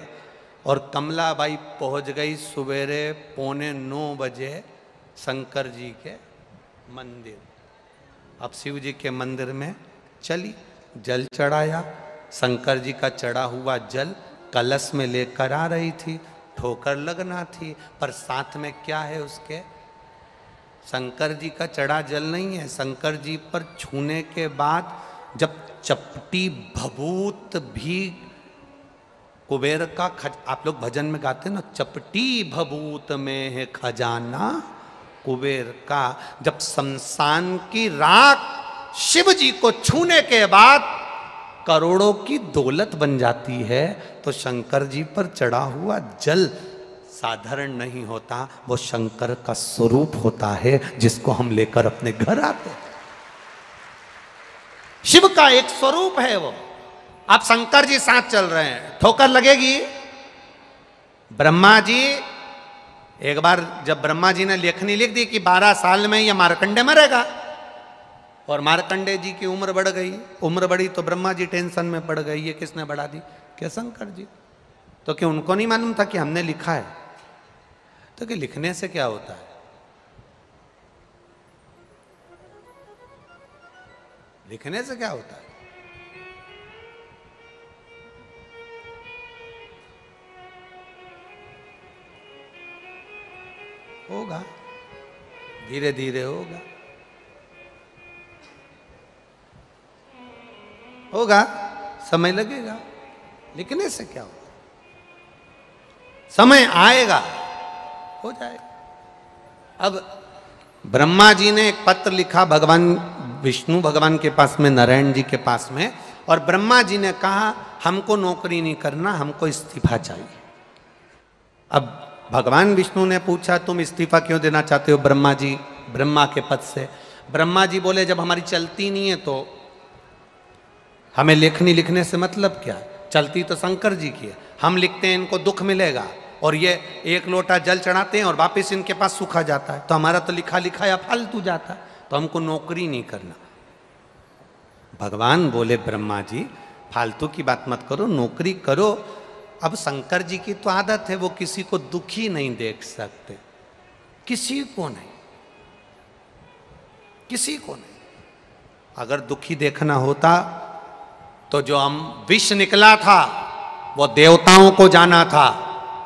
और कमलाबाई पहुंच गई सवेरे 8:45 बजे शंकर जी के मंदिर। अब शिव जी के मंदिर में चली, जल चढ़ाया, शंकर जी का चढ़ा हुआ जल कलश में लेकर आ रही थी, ठोकर लगना थी, पर साथ में क्या है उसके? शंकर जी का चढ़ा जल नहीं है। शंकर जी पर छूने के बाद जब चपटी भभूत भी कुबेर का आप लोग भजन में गाते हैं ना, चपटी भभूत में है खजाना कुबेर का। जब शमशान की राख शिव जी को छूने के बाद करोड़ों की दौलत बन जाती है, तो शंकर जी पर चढ़ा हुआ जल साधारण नहीं होता, वो शंकर का स्वरूप होता है जिसको हम लेकर अपने घर आते हैं। शिव का एक स्वरूप है वो। आप शंकर जी साथ चल रहे हैं, ठोकर लगेगी। ब्रह्मा जी, एक बार जब ब्रह्मा जी ने लेखनी लिख दी कि 12 साल में ये मार्कंडे मरेगा, और मार्कंडे जी की उम्र बढ़ गई, उम्र बढ़ी तो ब्रह्मा जी टेंशन में पड़ गई। ये किसने बढ़ा दी? क्या शंकर जी। तो क्या उनको नहीं मालूम था कि हमने लिखा है? तो कि लिखने से क्या होता है? लिखने से क्या होता है? होगा, धीरे धीरे होगा, होगा, समय लगेगा। लिखने से क्या होगा? समय आएगा, हो जाएगा। अब ब्रह्मा जी ने एक पत्र लिखा भगवान विष्णु भगवान के पास में, नारायण जी के पास में, और ब्रह्मा जी ने कहा हमको नौकरी नहीं करना, हमको इस्तीफा चाहिए। अब भगवान विष्णु ने पूछा तुम इस्तीफा क्यों देना चाहते हो ब्रह्मा जी, ब्रह्मा के पद से? ब्रह्मा जी बोले जब हमारी चलती नहीं है तो हमें लेखनी लिखने से मतलब क्या? चलती तो शंकर जी की है, हम लिखते हैं इनको दुख मिलेगा और ये एक लोटा जल चढ़ाते हैं और वापस इनके पास सूखा जाता है, तो हमारा तो लिखा लिखा या फालतू जाता है, तो हमको नौकरी नहीं करना। भगवान बोले ब्रह्मा जी फालतू की बात मत करो, नौकरी करो। अब शंकर जी की तो आदत है, वो किसी को दुखी नहीं देख सकते, किसी को नहीं, किसी को नहीं। अगर दुखी देखना होता तो जो हम विष निकला था वो देवताओं को जाना था।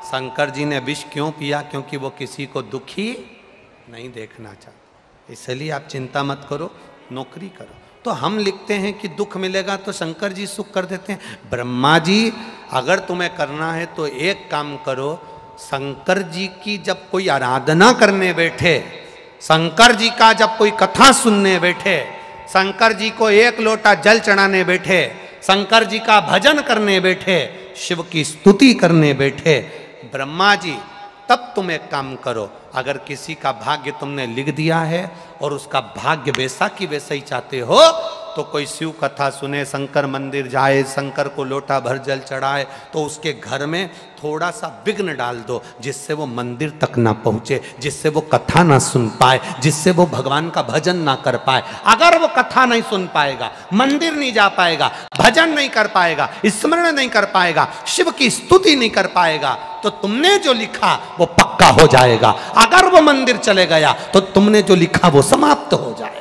शंकर जी ने विष क्यों पिया? क्योंकि वो किसी को दुखी नहीं देखना चाहते। इसलिए आप चिंता मत करो, नौकरी करो। तो हम लिखते हैं कि दुख मिलेगा तो शंकर जी सुख कर देते हैं। ब्रह्मा जी अगर तुम्हें करना है तो एक काम करो, शंकर जी की जब कोई आराधना करने बैठे, शंकर जी का जब कोई कथा सुनने बैठे, शंकर जी को एक लोटा जल चढ़ाने बैठे, शंकर जी का भजन करने बैठे, शिव की स्तुति करने बैठे, ब्रह्मा जी तब तुम एक काम करो, अगर किसी का भाग्य तुमने लिख दिया है और उसका भाग्य वैसा की वैसा ही चाहते हो तो कोई शिव कथा सुने, शंकर मंदिर जाए, शंकर को लोटा भर जल चढ़ाए, तो उसके घर में थोड़ा सा विघ्न डाल दो जिससे वो मंदिर तक ना पहुंचे, जिससे वो कथा ना सुन पाए, जिससे वो भगवान का भजन ना कर पाए। अगर वो कथा नहीं सुन पाएगा, मंदिर नहीं जा पाएगा, भजन नहीं कर पाएगा, स्मरण नहीं कर पाएगा, शिव की स्तुति नहीं कर पाएगा, तो तुमने जो लिखा वो पक्का हो जाएगा। अगर वो मंदिर चले गया तो तुमने जो लिखा वो समाप्त हो जाएगा।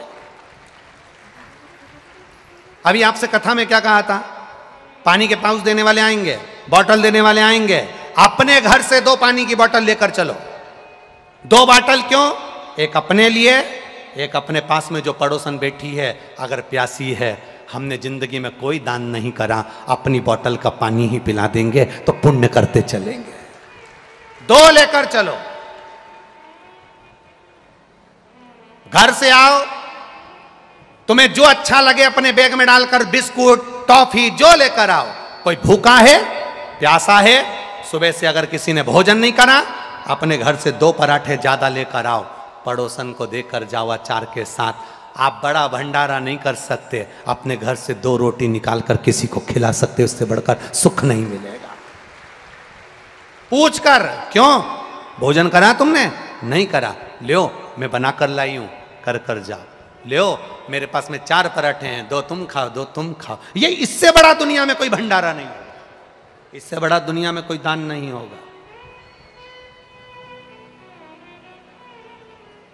अभी आपसे कथा में क्या कहा था? पानी के पाउच देने वाले आएंगे, बॉटल देने वाले आएंगे, अपने घर से 2 पानी की बोतल लेकर चलो। 2 बोतल क्यों? एक अपने लिए, एक अपने पास में जो पड़ोसन बैठी है अगर प्यासी है। हमने जिंदगी में कोई दान नहीं करा, अपनी बोतल का पानी ही पिला देंगे तो पुण्य करते चलेंगे। 2 लेकर चलो। घर से आओ, तुम्हें जो अच्छा लगे अपने बैग में डालकर बिस्कुट, टॉफी जो लेकर आओ। कोई भूखा है, प्यासा है, सुबह से अगर किसी ने भोजन नहीं करा, अपने घर से 2 पराठे ज्यादा लेकर आओ, पड़ोसन को देकर जाओ अचार के साथ। आप बड़ा भंडारा नहीं कर सकते, अपने घर से 2 रोटी निकाल कर किसी को खिला सकते, उससे बढ़कर सुख नहीं मिलेगा। पूछ कर, क्यों भोजन करा तुमने? नहीं करा, लो मैं बना कर लाई हूं, कर कर जाओ। लो मेरे पास में 4 पराठे हैं, 2 तुम खाओ, 2 तुम खाओ। ये इससे बड़ा दुनिया में कोई भंडारा नहीं होगा, इससे बड़ा दुनिया में कोई दान नहीं होगा,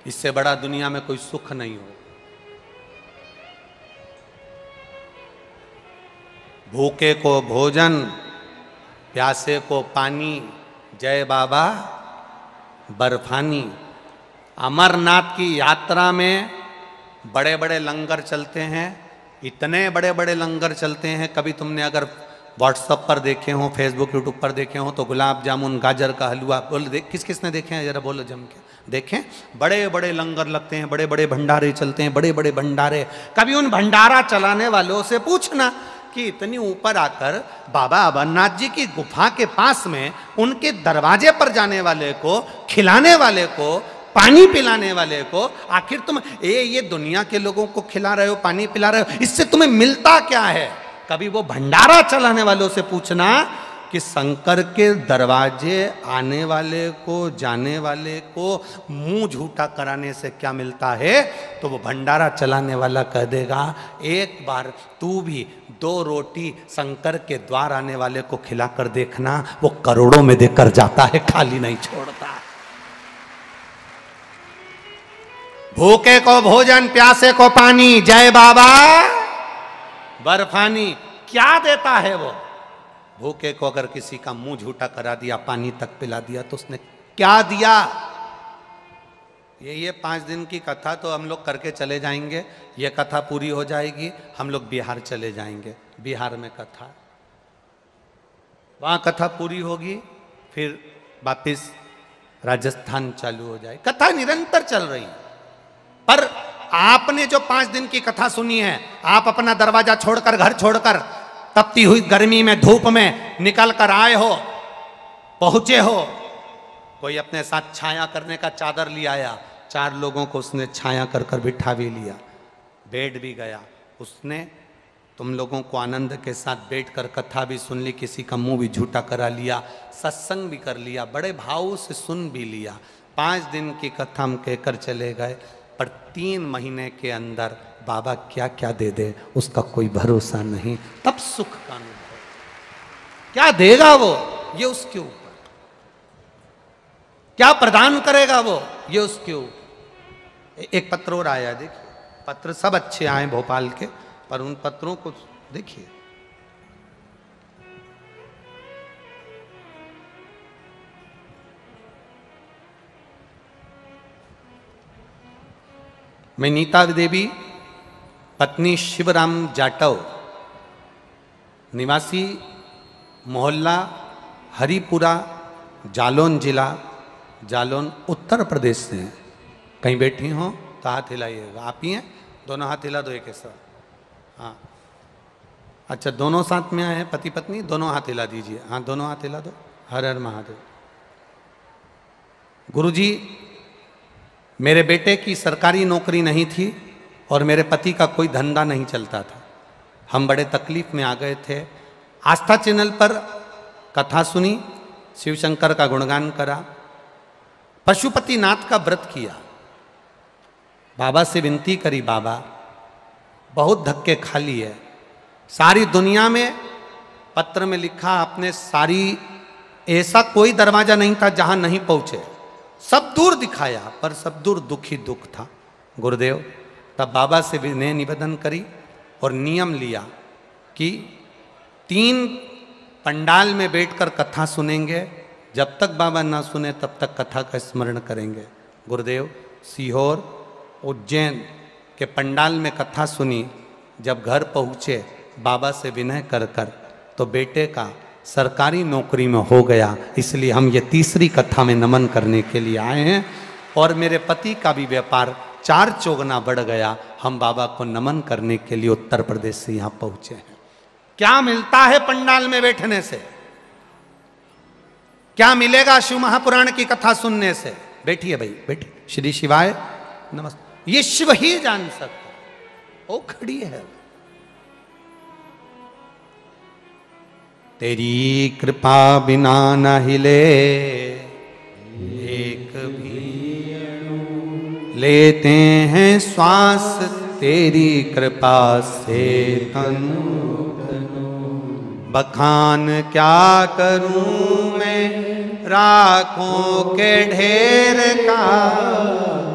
इससे बड़ा दुनिया में कोई सुख नहीं होगा। भूखे को भोजन, प्यासे को पानी, जय बाबा बर्फानी। अमरनाथ की यात्रा में बड़े बड़े लंगर चलते हैं, इतने बड़े बड़े लंगर चलते हैं। कभी तुमने अगर व्हाट्सएप पर देखे हो, फेसबुक यूट्यूब पर देखे हो तो गुलाब जामुन, गाजर का हलवा, बोलो देख किस किस ने देखे हैं? जरा बोलो जम के देखें। बड़े बड़े लंगर लगते हैं, बड़े बड़े भंडारे चलते हैं, बड़े बड़े भंडारे। कभी उन भंडारा चलाने वालों से पूछना कि इतनी ऊपर आकर बाबा अमरनाथ जी की गुफा के पास में उनके दरवाजे पर जाने वाले को, खिलाने वाले को, पानी पिलाने वाले को, आखिर तुम ये दुनिया के लोगों को खिला रहे हो, पानी पिला रहे हो, इससे तुम्हें मिलता क्या है? कभी वो भंडारा चलाने वालों से पूछना कि शंकर के दरवाजे आने वाले को, जाने वाले को मुंह झूठा कराने से क्या मिलता है? तो वो भंडारा चलाने वाला कह देगा एक बार तू भी 2 रोटी शंकर के द्वार आने वाले को खिलाकर देखना, वो करोड़ों में देकर जाता है, खाली नहीं छोड़ता। भूखे को भोजन, प्यासे को पानी, जय बाबा बर्फानी। क्या देता है वो? भूखे को अगर किसी का मुंह झूठा करा दिया, पानी तक पिला दिया, तो उसने क्या दिया? ये 5 दिन की कथा तो हम लोग करके चले जाएंगे। ये कथा पूरी हो जाएगी, हम लोग बिहार चले जाएंगे। बिहार में कथा, वहां कथा पूरी होगी, फिर वापिस राजस्थान चालू हो जाए। कथा निरंतर चल रही है। पर आपने जो 5 दिन की कथा सुनी है, आप अपना दरवाजा छोड़कर, घर छोड़कर तपती हुई गर्मी में धूप में निकल कर आए हो, पहुंचे हो, कोई अपने साथ छाया करने का चादर ले आया, 4 लोगों को उसने छाया कर कर बिठा भी लिया, बैठ भी गया, उसने तुम लोगों को आनंद के साथ बैठकर कथा भी सुन ली, किसी का मुंह भी झूठा करा लिया, सत्संग भी कर लिया, बड़े भाव से सुन भी लिया। 5 दिन की कथा हम कहकर चले गए, पर 3 महीने के अंदर बाबा क्या क्या दे दे उसका कोई भरोसा नहीं। तब सुख का अनुभव, क्या देगा वो ये उसके ऊपर, क्या प्रदान करेगा वो ये उसके ऊपर। एक पत्र और आया, देखिए पत्र सब अच्छे आए भोपाल के, पर उन पत्रों को देखिए। मैं नीता देवी पत्नी शिवराम जाटव, निवासी मोहल्ला हरिपुरा, जालौन जिला, जालौन उत्तर प्रदेश से हैं। कहीं बैठी हो तो हाथ हिलाइएगा। आप ही हैं? दोनों हाथ हिला दो एक ऐसा। हाँ अच्छा, दोनों साथ में आए हैं पति पत्नी, दोनों हाथ हिला दीजिए। हाँ दोनों हाथ हिला दो। हर हर महादेव। गुरुजी, मेरे बेटे की सरकारी नौकरी नहीं थी और मेरे पति का कोई धंधा नहीं चलता था। हम बड़े तकलीफ में आ गए थे। आस्था चैनल पर कथा सुनी, शिव शंकर का गुणगान करा, पशुपतिनाथ का व्रत किया, बाबा से विनती करी, बाबा बहुत धक्के खा लिए, सारी दुनिया में पत्र में लिखा आपने, सारी ऐसा कोई दरवाजा नहीं था जहां नहीं पहुंचे, सब दूर दिखाया पर सब दूर दुख ही दुख था। गुरुदेव, तब बाबा से विनय निवेदन करी और नियम लिया कि 3 पंडाल में बैठकर कथा सुनेंगे, जब तक बाबा ना सुने तब तक कथा का स्मरण करेंगे। गुरुदेव, सीहोर उज्जैन के पंडाल में कथा सुनी, जब घर पहुँचे बाबा से विनय कर कर तो बेटे का सरकारी नौकरी में हो गया। इसलिए हम ये तीसरी कथा में नमन करने के लिए आए हैं। और मेरे पति का भी व्यापार 4 चौगुना बढ़ गया। हम बाबा को नमन करने के लिए उत्तर प्रदेश से यहाँ पहुँचे हैं। क्या मिलता है पंडाल में बैठने से? क्या मिलेगा शिव महापुराण की कथा सुनने से? बैठिए भाई, बैठिए। श्री शिवाय नमस्ते। ये शिव ही जान सकता। वो खड़ी है। तेरी कृपा बिना न हिले एक भी अणु, लेते हैं श्वास तेरी कृपा से तनु तनु। बखान क्या करूं मैं राखों के ढेर का,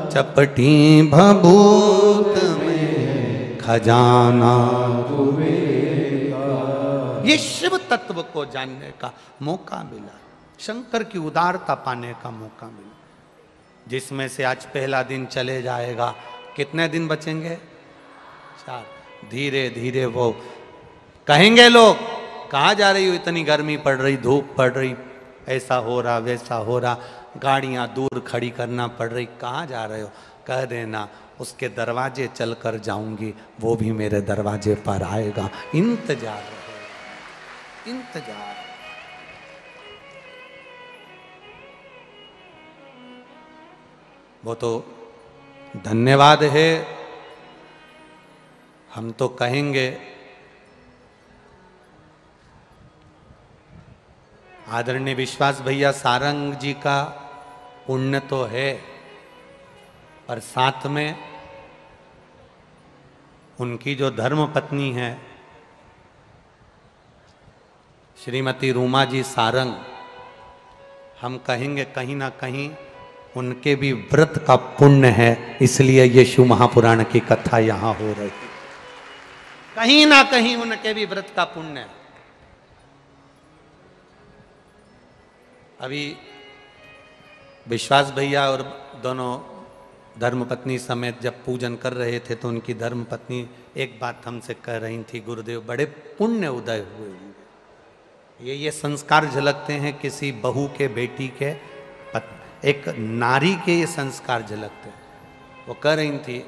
चपटी भभूत में खजाना हुए। ये शिव तत्व को जानने का मौका मिला, शंकर की उदारता पाने का मौका मिला, जिसमें से आज पहला दिन चले जाएगा। कितने दिन बचेंगे? 4। धीरे धीरे वो कहेंगे लोग, कहाँ जा रही हो, इतनी गर्मी पड़ रही, धूप पड़ रही, ऐसा हो रहा वैसा हो रहा, गाड़ियाँ दूर खड़ी करना पड़ रही, कहाँ जा रहे हो? कह देना उसके दरवाजे चल कर जाऊंगी, वो भी मेरे दरवाजे पर आएगा। इंतजार, इंतजार। वो तो धन्यवाद है। हम तो कहेंगे आदरणीय विश्वास भैया सारंग जी का पुण्य तो है, पर साथ में उनकी जो धर्म पत्नी है श्रीमती रूमा जी सारंग, हम कहेंगे कहीं ना कहीं उनके भी व्रत का पुण्य है, इसलिए ये शिव महापुराण की कथा यहाँ हो रही है। कहीं ना कहीं उनके भी व्रत का पुण्य है। अभी विश्वास भैया और दोनों धर्मपत्नी समेत जब पूजन कर रहे थे तो उनकी धर्मपत्नी एक बात हमसे कह रही थी, गुरुदेव बड़े पुण्य उदय हुए होंगे। ये संस्कार झलकते हैं किसी बहू के, बेटी के, एक नारी के ये संस्कार झलकते हैं। वो कह रही थी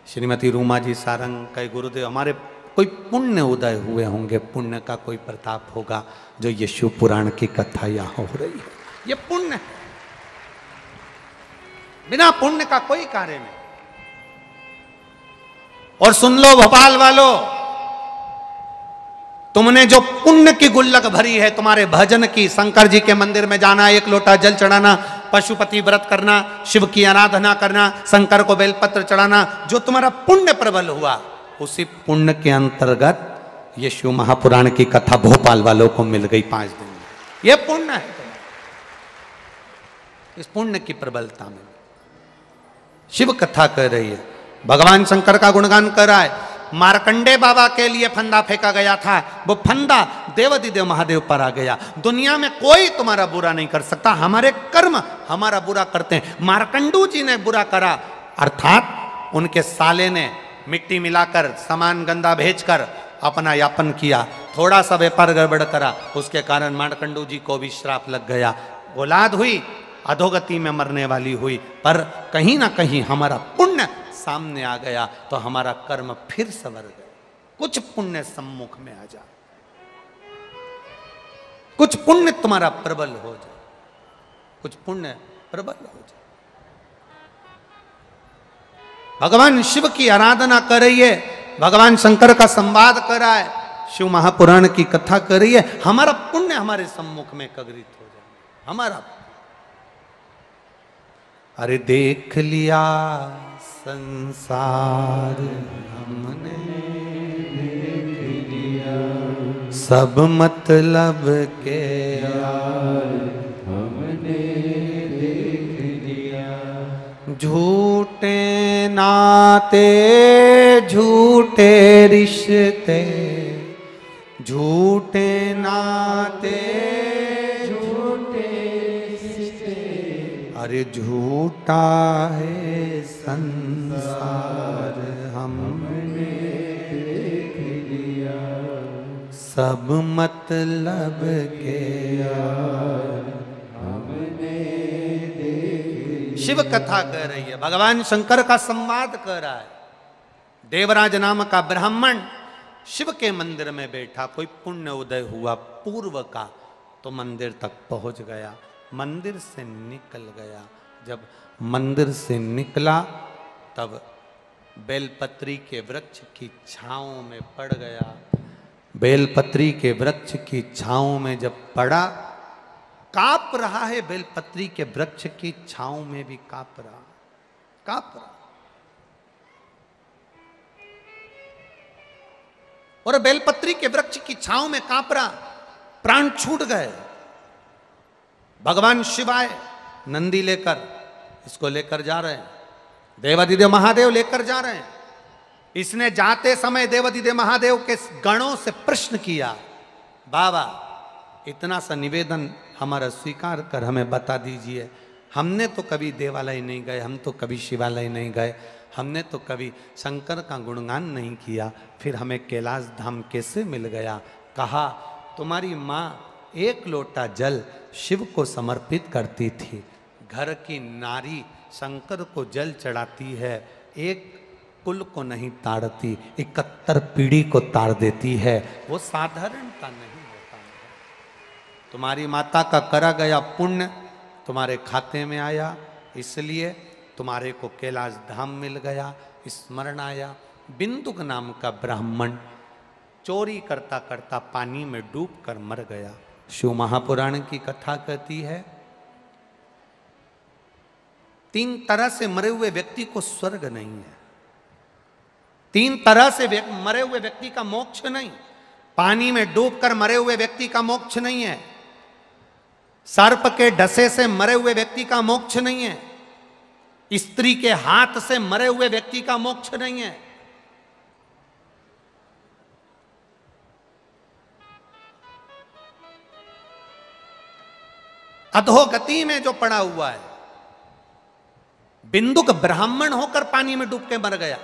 श्रीमती रूमा जी सारंग, कहे गुरुदेव हमारे कोई पुण्य उदय हुए होंगे, पुण्य का कोई प्रताप होगा जो ये शिव पुराण की कथा यहाँ हो रही है। ये पुण्य है, बिना पुण्य का कोई कार्य नहीं। और सुन लो भोपाल वालों, तुमने जो पुण्य की गुल्लक भरी है तुम्हारे भजन की, शंकर जी के मंदिर में जाना, एक लोटा जल चढ़ाना, पशुपति व्रत करना, शिव की आराधना करना, शंकर को बेलपत्र चढ़ाना, जो तुम्हारा पुण्य प्रबल हुआ, उसी पुण्य के अंतर्गत ये शिव महापुराण की कथा भोपाल वालों को मिल गई 5 दिन में। ये पुण्य है। इस पुण्य की प्रबलता में शिव कथा कर रही है, भगवान शंकर का गुणगान कर रहा है। मार्कंडे बाबा के लिए फंदा फेंका गया था, वो फंदा देवाधिदेव महादेव पर आ गया। दुनिया में कोई तुम्हारा बुरा नहीं कर सकता, हमारे कर्म हमारा बुरा करते हैं। मार्कंडू जी ने बुरा करा, अर्थात उनके साले ने मिट्टी मिलाकर सामान गंदा भेजकर अपना यापन किया, थोड़ा सा व्यापार गड़बड़ करा, उसके कारण मार्कंडू जी को भी श्राप लग गया, औलाद हुई, अधोगति में मरने वाली हुई। पर कहीं ना कहीं हमारा पुण्य सामने आ गया तो हमारा कर्म फिर संवर गया। कुछ पुण्य सम्मुख में आ जाए, कुछ पुण्य तुम्हारा प्रबल हो जाए, कुछ पुण्य प्रबल हो जाए। भगवान शिव की आराधना कर रही है, भगवान शंकर का संवाद कर रहा है, शिव महापुराण की कथा कर रही है, हमारा पुण्य हमारे सम्मुख में कगरित हो जाए। हमारा अरे देख लिया संसार हमने, देख लिया सब मतलब के यार हमने, देख लिया झूठे नाते झूठे रिश्ते, झूठे नाते अरे झूठा है संसार हमने देख लिया सब मतलब के यार हमने देख। शिव कथा कर रही है, भगवान शंकर का संवाद कर रहा है। देवराज नाम का ब्राह्मण शिव के मंदिर में बैठा, कोई पुण्य उदय हुआ पूर्व का तो मंदिर तक पहुंच गया, मंदिर से निकल गया। जब मंदिर से निकला तब बेलपत्री के वृक्ष की छांव में पड़ गया। बेलपत्री के वृक्ष की छांव में जब पड़ा, कांप रहा है, बेलपत्री के वृक्ष की छांव में भी कांप रहा। और बेलपत्री के वृक्ष की छांव में कांप रहा, प्राण छूट गए। भगवान शिव आए नंदी लेकर, इसको लेकर जा रहे हैं, देवाधिदेव महादेव लेकर जा रहे हैं। इसने जाते समय देवाधिदेव महादेव के गणों से प्रश्न किया, बाबा इतना सा निवेदन हमारा स्वीकार कर हमें बता दीजिए, हमने तो कभी देवालय नहीं गए, हम तो कभी शिवालय नहीं गए, हमने तो कभी शंकर का गुणगान नहीं किया, फिर हमें कैलाश धाम कैसे मिल गया? कहा तुम्हारी माँ 1 लोटा जल शिव को समर्पित करती थी, घर की नारी शंकर को जल चढ़ाती है, एक कुल को नहीं ताड़ती, 71 पीढ़ी को ताड़ देती है, वो साधारणता नहीं होता है। तुम्हारी माता का करा गया पुण्य तुम्हारे खाते में आया, इसलिए तुम्हारे को कैलाश धाम मिल गया, स्मरण आया। बिंदुक नाम का ब्राह्मण चोरी करता करता पानी में डूब कर मर गया। शिव महापुराण की कथा कहती है 3 तरह से मरे हुए व्यक्ति को स्वर्ग नहीं है, 3 तरह से मरे हुए व्यक्ति का मोक्ष नहीं। पानी में डूबकर मरे हुए व्यक्ति का मोक्ष नहीं है, सर्प के डसे से मरे हुए व्यक्ति का मोक्ष नहीं है, स्त्री के हाथ से मरे हुए व्यक्ति का मोक्ष नहीं है। अधोगति में जो पड़ा हुआ है, बिंदुक ब्राह्मण होकर पानी में डूब के मर गया,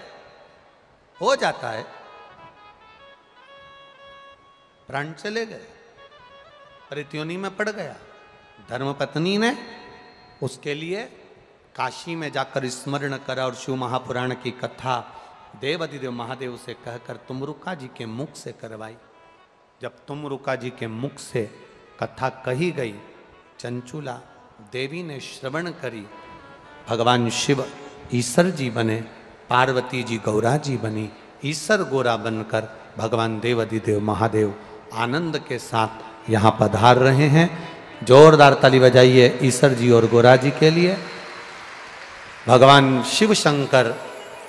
हो जाता है, प्राण चले गए, परित्योनी में पड़ गया। धर्मपत्नी ने उसके लिए काशी में जाकर स्मरण करा और शिव महापुराण की कथा देवाधिदेव महादेव से कहकर तुमरुका जी के मुख से करवाई। जब तुमरुका जी के मुख से कथा कही गई, चंचुला देवी ने श्रवण करी, भगवान शिव ईश्वर जी बने, पार्वती जी गौरा जी बनी, ईश्वर गोरा बनकर भगवान देवाधिदेव महादेव आनंद के साथ यहाँ पधार रहे हैं। जोरदार ताली बजाइए ईश्वर जी और गोरा जी के लिए। भगवान शिव शंकर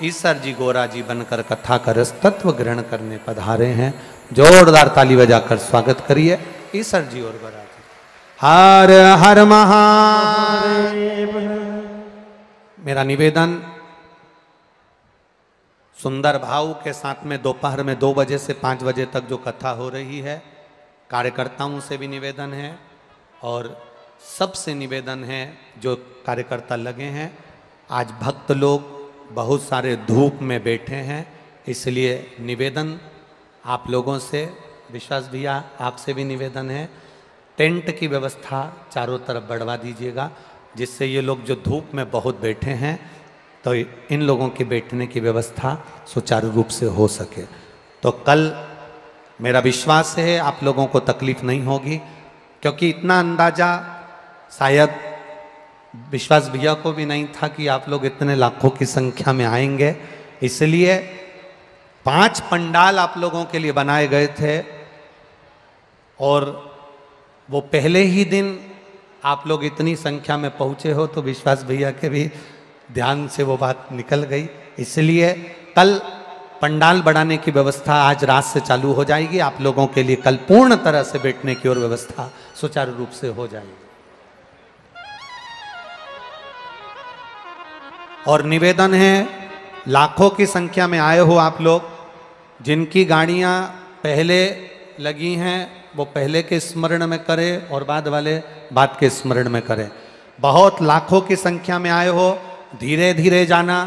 ईश्वर जी गोरा जी बनकर कथा का रस तत्व ग्रहण करने पधारे हैं। जोरदार ताली बजाकर स्वागत करिए ईश्वर जी और गोरा जी। हर हर महादेव। मेरा निवेदन सुंदर भाव के साथ में दोपहर में 2 बजे से 5 बजे तक जो कथा हो रही है, कार्यकर्ताओं से भी निवेदन है और सबसे निवेदन है जो कार्यकर्ता लगे हैं। आज भक्त लोग बहुत सारे धूप में बैठे हैं, इसलिए निवेदन आप लोगों से, विश्वास भैया आपसे भी निवेदन है, टेंट की व्यवस्था चारों तरफ बढ़वा दीजिएगा, जिससे ये लोग जो धूप में बहुत बैठे हैं तो इन लोगों के बैठने की व्यवस्था सुचारू रूप से हो सके। तो कल मेरा विश्वास है आप लोगों को तकलीफ नहीं होगी, क्योंकि इतना अंदाजा शायद विश्वास भैया को भी नहीं था कि आप लोग इतने लाखों की संख्या में आएंगे। इसलिए 5 पंडाल आप लोगों के लिए बनाए गए थे और वो पहले ही दिन आप लोग इतनी संख्या में पहुंचे हो तो विश्वास भैया के भी ध्यान से वो बात निकल गई। इसलिए कल पंडाल बढ़ाने की व्यवस्था आज रात से चालू हो जाएगी। आप लोगों के लिए कल पूर्ण तरह से बैठने की और व्यवस्था सुचारू रूप से हो जाएगी। और निवेदन है, लाखों की संख्या में आए हो आप लोग, जिनकी गाड़ियां पहले लगी हैं वो पहले के स्मरण में करें और बाद वाले बाद के स्मरण में करें। बहुत लाखों की संख्या में आए हो, धीरे धीरे जाना,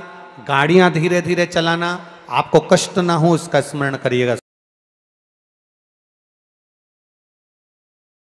गाड़ियां धीरे धीरे चलाना, आपको कष्ट ना हो इसका स्मरण करिएगा।